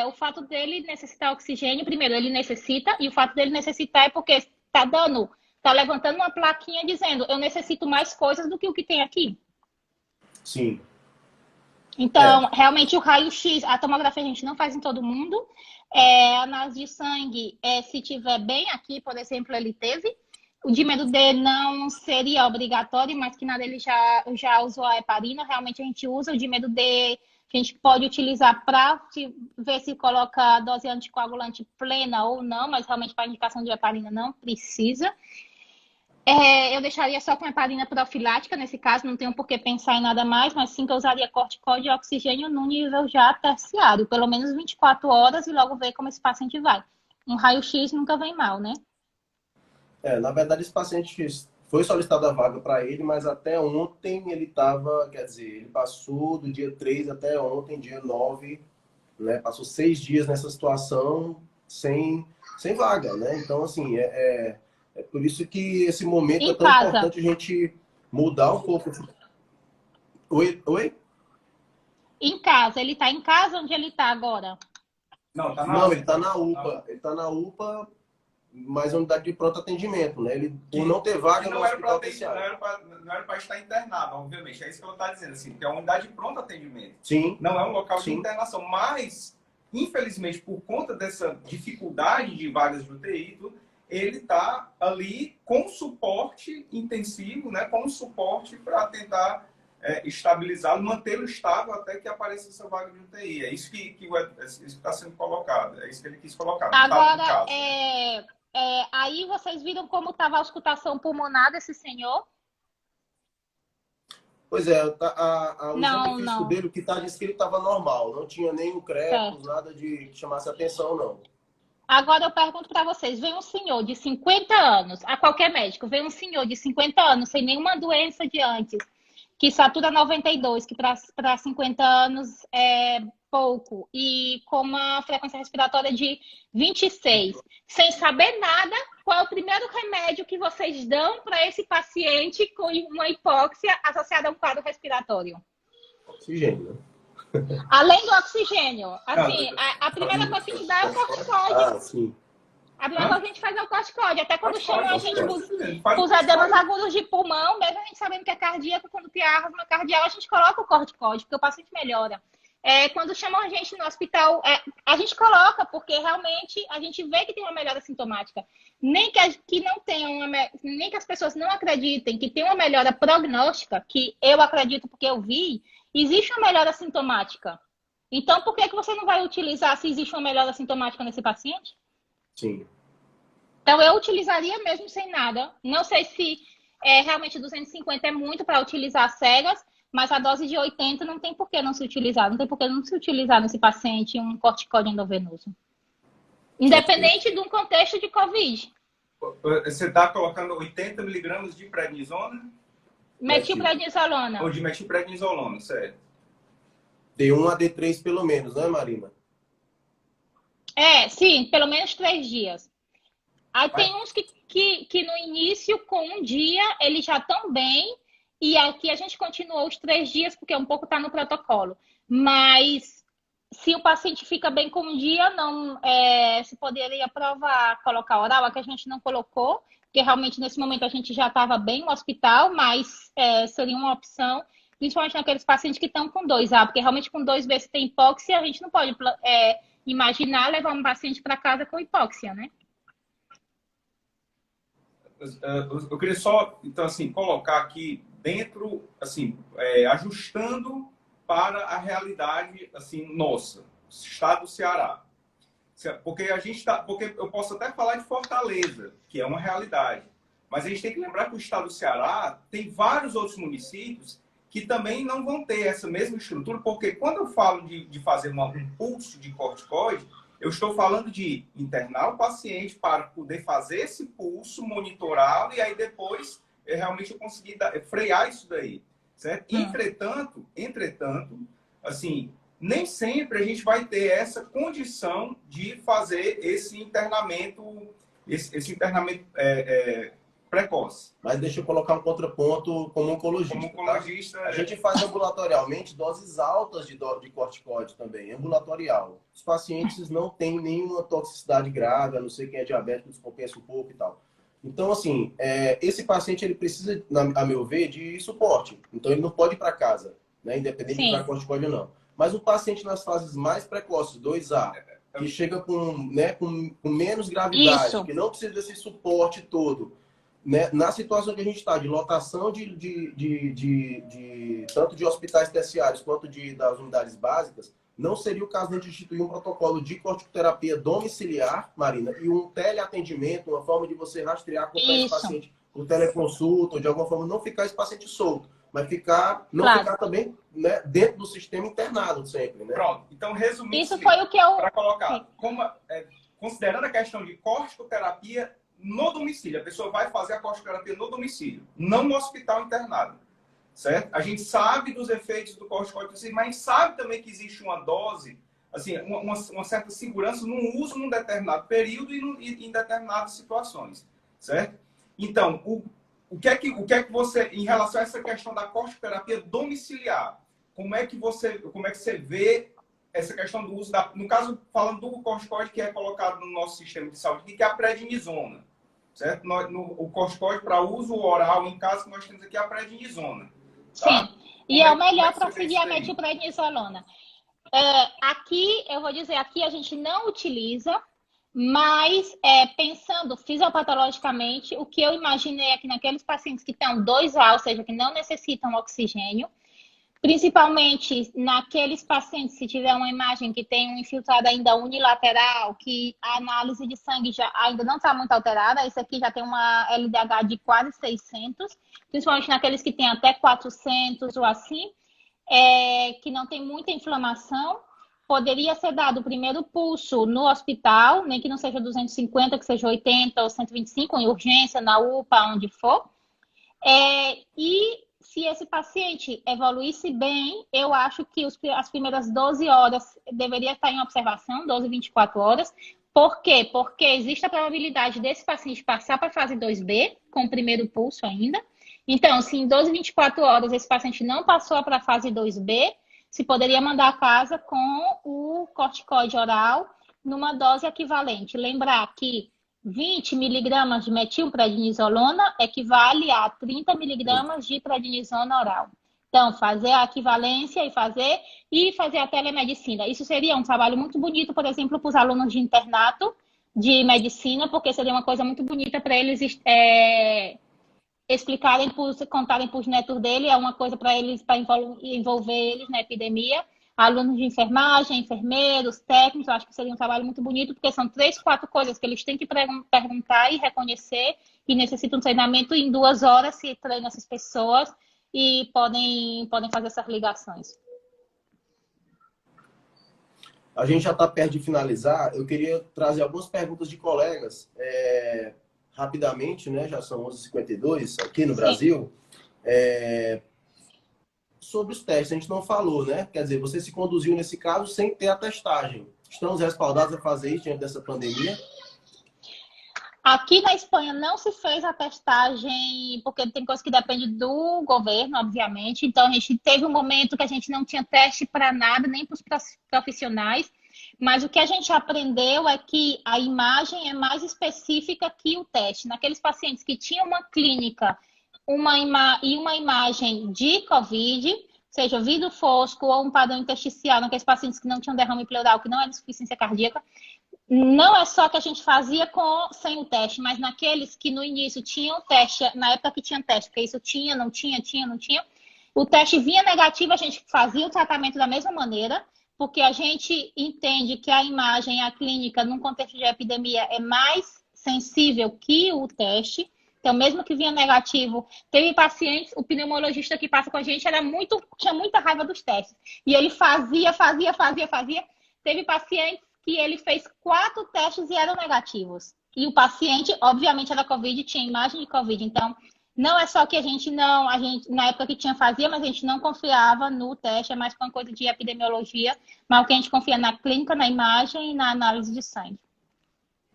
o fato dele necessitar oxigênio, primeiro, ele necessita, e o fato dele necessitar é porque está levantando uma plaquinha dizendo, eu necessito mais coisas do que o que tem aqui. Sim. Então, realmente, o raio-x, a tomografia a gente não faz em todo mundo. A análise de sangue, se tiver bem aqui, por exemplo, ele teve. O dímero D não seria obrigatório, mas que nada ele já usou a heparina. Realmente, a gente usa o dímero D. A gente pode utilizar para ver se coloca dose anticoagulante plena ou não, mas realmente para indicação de heparina não precisa. Eu deixaria só com heparina profilática, nesse caso, não tenho por que pensar em nada mais, mas sim que eu usaria corticóide e oxigênio no nível já terciário, pelo menos 24 horas e logo ver como esse paciente vai. Um raio-x nunca vem mal, né? Na verdade, esse paciente foi solicitada a vaga para ele, mas até ontem ele estava, quer dizer, ele passou do dia 3 até ontem, dia 9, né? Passou 6 dias nessa situação sem vaga, né? Então, assim, é por isso que esse momento é tão importante a gente mudar um pouco. Oi? Em casa. Ele está em casa? Onde ele está agora? Não, ele está na UPA. Ele está na UPA, mas é unidade de pronto atendimento, né? Ele, por não ter vaga no hospital terciário. Não era para estar internado, obviamente. É isso que ela está dizendo, assim, que é uma unidade de pronto atendimento. Sim. Não é um local de internação. Mas, infelizmente, por conta dessa dificuldade de vagas de UTI, ele está ali com suporte intensivo, né? Com suporte para tentar estabilizá-lo, mantê-lo estável até que apareça essa vaga de UTI. É isso que está sendo colocado, é isso que ele quis colocar. Agora, aí vocês viram como estava a auscultação pulmonar desse senhor? Pois é, o exame físico dele, o que está disse que ele estava normal, não tinha nenhum crepo, nada de que chamasse atenção, não. Agora eu pergunto para vocês, vem um senhor de 50 anos, a qualquer médico, vem um senhor de 50 anos, sem nenhuma doença de antes, que satura 92, que para 50 anos é pouco, e com uma frequência respiratória de 26, sem saber nada, qual é o primeiro remédio que vocês dão para esse paciente com uma hipóxia associada a um quadro respiratório? Oxigênio, né? Além do oxigênio, assim, a primeira coisa que a gente dá é o corticóide. Sim. A primeira coisa que a gente faz é o corticóide. Até quando chamam a gente com os edemas agudos de pulmão, mesmo a gente sabendo que é cardíaco, quando tem asma cardial, a gente coloca o corticóide, porque o paciente melhora. Quando chamam a gente no hospital, a gente coloca, porque realmente a gente vê que tem uma melhora sintomática. Nem que não tenham nem que as pessoas não acreditem que tem uma melhora prognóstica, que eu acredito porque eu vi, existe uma melhora sintomática. Então, por que você não vai utilizar se existe uma melhora sintomática nesse paciente? Sim. Então, eu utilizaria mesmo sem nada. Não sei se realmente 250 é muito para utilizar cegas, mas a dose de 80 não tem por que não se utilizar. Não tem por que não se utilizar nesse paciente um corticóide endovenoso. Independente de um contexto de Covid. Você está colocando 80 miligramas de prednisona? Metilprednisolona. Ou de metilprednisolona, certo. D1 a D3 pelo menos, né, Marina? Sim, pelo menos 3 dias. Aí tem uns que no início, com um dia, eles já estão bem, e aqui a gente continuou os 3 dias, porque um pouco está no protocolo. Mas se o paciente fica bem com um dia, não se poderia provar colocar oral, a que a gente não colocou, porque realmente nesse momento a gente já estava bem no hospital, mas seria uma opção, principalmente naqueles pacientes que estão com 2A, porque realmente com 2B se tem hipóxia, a gente não pode imaginar levar um paciente para casa com hipóxia, né? Eu queria só, então, assim, colocar aqui dentro, assim, ajustando para a realidade, assim, nossa, estado do Ceará. Porque porque eu posso até falar de Fortaleza, que é uma realidade, mas a gente tem que lembrar que o estado do Ceará tem vários outros municípios que também não vão ter essa mesma estrutura, porque quando eu falo de fazer um pulso de corticoide, eu estou falando de internar o paciente para poder fazer esse pulso, monitorá-lo e aí depois realmente eu conseguir frear isso daí, certo? Entretanto, assim, nem sempre a gente vai ter essa condição de fazer esse internamento, esse internamento precoce. Mas deixa eu colocar um contraponto como oncologista. Como oncologista, tá? A gente faz ambulatorialmente doses altas de corticoide também, ambulatorial. Os pacientes não têm nenhuma toxicidade grave, a não ser quem é diabético, descompensa um pouco e tal. Então, assim, esse paciente ele precisa, a meu ver, de suporte. Então, ele não pode ir para casa, né? Independente de usar corticoide ou não. Mas o paciente nas fases mais precoces, 2A, que chega com menos gravidade, Isso. que não precisa desse suporte todo, né? Na situação que a gente está, de lotação tanto de hospitais terciários quanto das unidades básicas, não seria o caso de a gente instituir um protocolo de corticoterapia domiciliar, Marina, e um teleatendimento, uma forma de você rastrear, acompanhar esse paciente por teleconsulta, ou de alguma forma não ficar esse paciente solto, mas ficar também, né, dentro do sistema internado sempre, né? Pronto. Então, resumindo, isso foi o que eu... para colocar, considerando a questão de corticoterapia no domicílio, a pessoa vai fazer a corticoterapia no domicílio, não no hospital internado, certo? A gente sabe dos efeitos do corticoide, mas a gente sabe também que existe uma dose, assim, uma certa segurança no uso num determinado período e em determinadas situações, certo? Então, o que é que você, em relação a essa questão da corticoterapia domiciliar, como é que você vê essa questão do uso no caso, falando do corticoide que é colocado no nosso sistema de saúde, que é a prednisona, certo? O corticoide para uso oral em casa que nós temos aqui é a prednisona. Tá? Sim, e é o melhor para seguir a metilprednisolona. Aqui, eu vou dizer, aqui a gente não utiliza, mas pensando fisiopatologicamente, o que eu imaginei é que naqueles pacientes que estão 2A, ou seja, que não necessitam oxigênio, principalmente naqueles pacientes, se tiver uma imagem que tem um infiltrado ainda unilateral, que a análise de sangue ainda não está muito alterada, esse aqui já tem uma LDH de quase 600, principalmente naqueles que têm até 400 ou assim, que não tem muita inflamação, poderia ser dado o primeiro pulso no hospital, nem que não seja 250, que seja 80 ou 125, em urgência, na UPA, onde for, e se esse paciente evoluísse bem, eu acho que as primeiras 12 horas deveria estar em observação, 12, 24 horas. Por quê? Porque existe a probabilidade desse paciente passar para a fase 2B, com o primeiro pulso ainda. Então, se em 12, 24 horas esse paciente não passou para a fase 2B, se poderia mandar a casa com o corticoide oral numa dose equivalente. Lembrar que 20 miligramas de metilprednisolona equivale a 30 miligramas de prednisona oral. Então, fazer a equivalência e fazer a telemedicina. Isso seria um trabalho muito bonito, por exemplo, para os alunos de internato de medicina, porque seria uma coisa muito bonita para eles explicarem, contarem para os netos dele, é uma coisa para eles, para envolver eles na epidemia. Alunos de enfermagem, enfermeiros, técnicos, eu acho que seria um trabalho muito bonito, porque são 3, 4 coisas que eles têm que perguntar e reconhecer, e necessitam um treinamento em 2 horas, se treinam essas pessoas e podem fazer essas ligações. A gente já está perto de finalizar. Eu queria trazer algumas perguntas de colegas, rapidamente, né? Já são 11h52 aqui no Brasil. Sobre os testes, a gente não falou, né? Quer dizer, você se conduziu nesse caso sem ter a testagem. Estamos respaldados a fazer isso diante dessa pandemia? Aqui na Espanha não se fez a testagem, porque tem coisa que depende do governo, obviamente. Então, a gente teve um momento que a gente não tinha teste para nada, nem para os profissionais. Mas o que a gente aprendeu é que a imagem é mais específica que o teste. Naqueles pacientes que tinham uma clínica e uma imagem de COVID, seja vidro fosco ou um padrão intersticial, naqueles pacientes que não tinham derrame pleural, que não era insuficiência cardíaca, não é só que a gente fazia sem o teste, mas naqueles que no início tinham teste, na época que tinha teste, porque isso não tinha, o teste vinha negativo, a gente fazia o tratamento da mesma maneira, porque a gente entende que a imagem, a clínica, num contexto de epidemia, é mais sensível que o teste. Então, mesmo que vinha negativo, teve pacientes, o pneumologista que passa com a gente tinha muita raiva dos testes. E ele fazia. Teve pacientes que ele fez 4 testes e eram negativos. E o paciente, obviamente, era Covid, tinha imagem de Covid. Então, não é só que a gente, na época que fazia, mas a gente não confiava no teste, é mais uma coisa de epidemiologia, mas o que a gente confia na clínica, na imagem e na análise de sangue.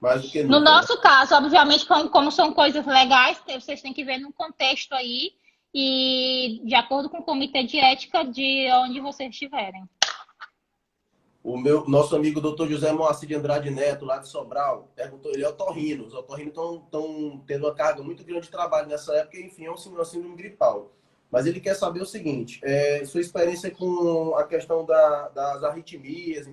Mais do que No nunca, nosso caso, obviamente, como são coisas legais, vocês têm que ver no contexto aí e de acordo com o comitê de ética de onde vocês estiverem. O nosso amigo Dr. José Moacir de Andrade Neto, lá de Sobral, perguntou, ele é otorrino. Os otorrinos estão tendo uma carga muito grande de trabalho nessa época, enfim, é um síndrome gripal. Mas ele quer saber o seguinte, sua experiência com a questão das arritmias,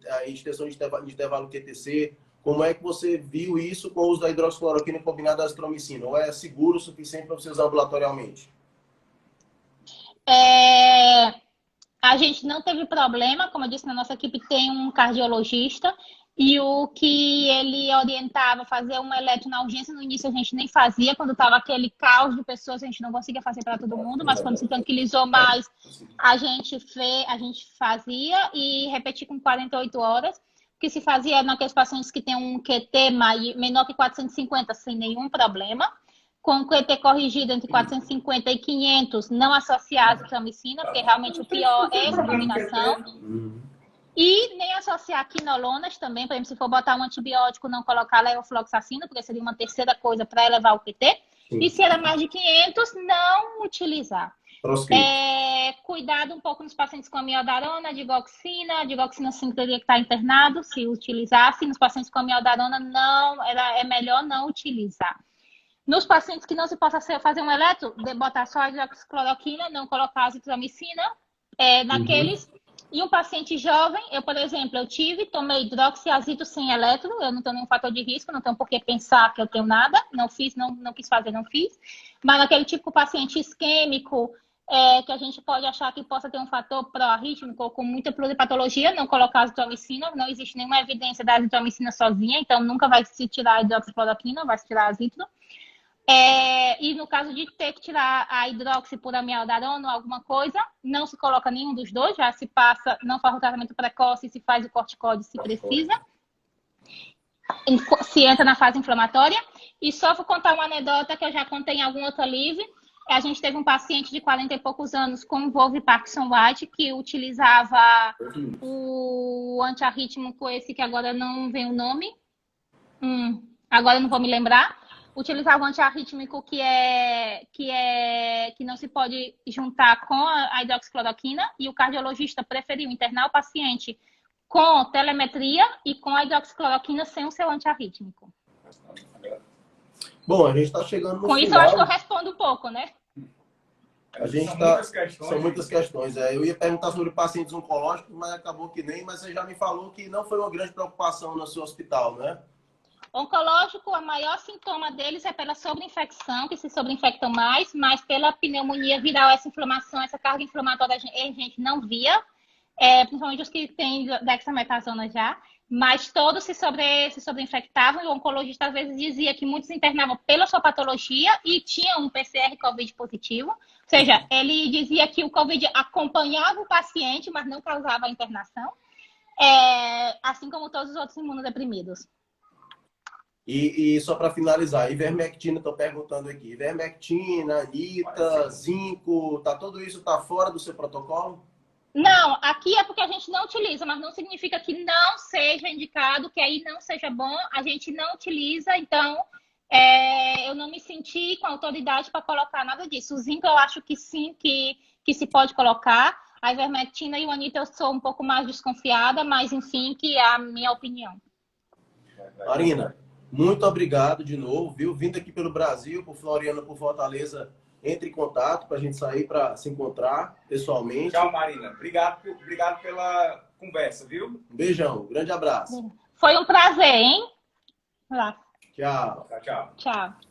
a extensão de intervalo QTC, como é que você viu isso com o uso da hidroxicloroquina combinada à azitromicina? Ou é seguro o suficiente para você usar ambulatorialmente? A gente não teve problema, como eu disse, na nossa equipe tem um cardiologista e o que ele orientava fazer uma eletro na urgência, no início a gente nem fazia, quando estava aquele caos de pessoas, a gente não conseguia fazer para todo mundo, mas quando se tranquilizou mais, a gente fazia e repetir com 48 horas, o que se fazia naqueles pacientes que têm um QT menor que 450, sem nenhum problema. Com o QT corrigido entre 450 e 500, não associar a azitromicina, porque realmente o pior é a combinação. E nem associar quinolonas também, por exemplo, se for botar um antibiótico, não colocar levofloxacina, porque seria uma terceira coisa para elevar o QT. E se era mais de 500, não utilizar. Cuidado um pouco nos pacientes com amiodarona, digoxina 5 teria que estar internado, se utilizasse. Nos pacientes com amiodarona, é melhor não utilizar. Nos pacientes que não se possa fazer um eletro, botar só a hidroxicloroquina, não colocar a azitromicina, naqueles. E um paciente jovem, por exemplo, tomei hidroxiazito sem eletro, eu não tenho nenhum fator de risco, não tenho por que pensar que eu tenho nada, não fiz, não quis fazer, não fiz. Mas naquele tipo de paciente isquêmico, que a gente pode achar que possa ter um fator pró-arrítmico ou com muita pluripatologia, não colocar azitromicina, não existe nenhuma evidência da azitromicina sozinha, então nunca vai se tirar a hidroxicloroquina, vai se tirar a azitro. E no caso de ter que tirar a hidroxi por amiodarona ou alguma coisa, não se coloca nenhum dos dois, já se passa, não faz o tratamento precoce, se faz o corticóide se precisa, se entra na fase inflamatória. E só vou contar uma anedota que eu já contei em algum outro livro. A gente teve um paciente de 40 e poucos anos com Wolff Parkinson White que utilizava o antiarrítmico, esse que agora não vem o nome, agora eu não vou me lembrar. Utilizava um antiarrítmico que não se pode juntar com a hidroxicloroquina e o cardiologista preferiu internar o paciente com telemetria e com a hidroxicloroquina sem o seu antiarrítmico. Bom, a gente está chegando no final. Com isso eu acho que eu respondo um pouco, né? São muitas questões. Eu ia perguntar sobre pacientes oncológicos, mas acabou que nem, mas você já me falou que não foi uma grande preocupação no seu hospital, né? Oncológico, o maior sintoma deles é pela sobreinfecção, que se sobreinfectam mais, mas pela pneumonia viral, essa inflamação, essa carga inflamatória, a gente não via, principalmente os que têm dexametasona já, mas todos se sobreinfectavam, e o oncologista às vezes dizia que muitos internavam pela sua patologia e tinham um PCR COVID positivo, ou seja, ele dizia que o COVID acompanhava o paciente, mas não causava a internação, assim como todos os outros imunodeprimidos. E só para finalizar, ivermectina, estou perguntando aqui, ivermectina, anita, zinco, tudo isso está fora do seu protocolo? Não, aqui é porque a gente não utiliza, mas não significa que não seja indicado, que aí não seja bom, a gente não utiliza, então eu não me senti com autoridade para colocar nada disso. O zinco eu acho que sim, que se pode colocar. A ivermectina e o anita eu sou um pouco mais desconfiada, mas enfim, que é a minha opinião. Marina, muito obrigado de novo, viu? Vindo aqui pelo Brasil, por Floriano, por Fortaleza, entre em contato para a gente sair para se encontrar pessoalmente. Tchau, Marina. Obrigado pela conversa, viu? Um beijão, grande abraço. Foi um prazer, hein? Lá. Tchau. Tchau, tchau. Tchau.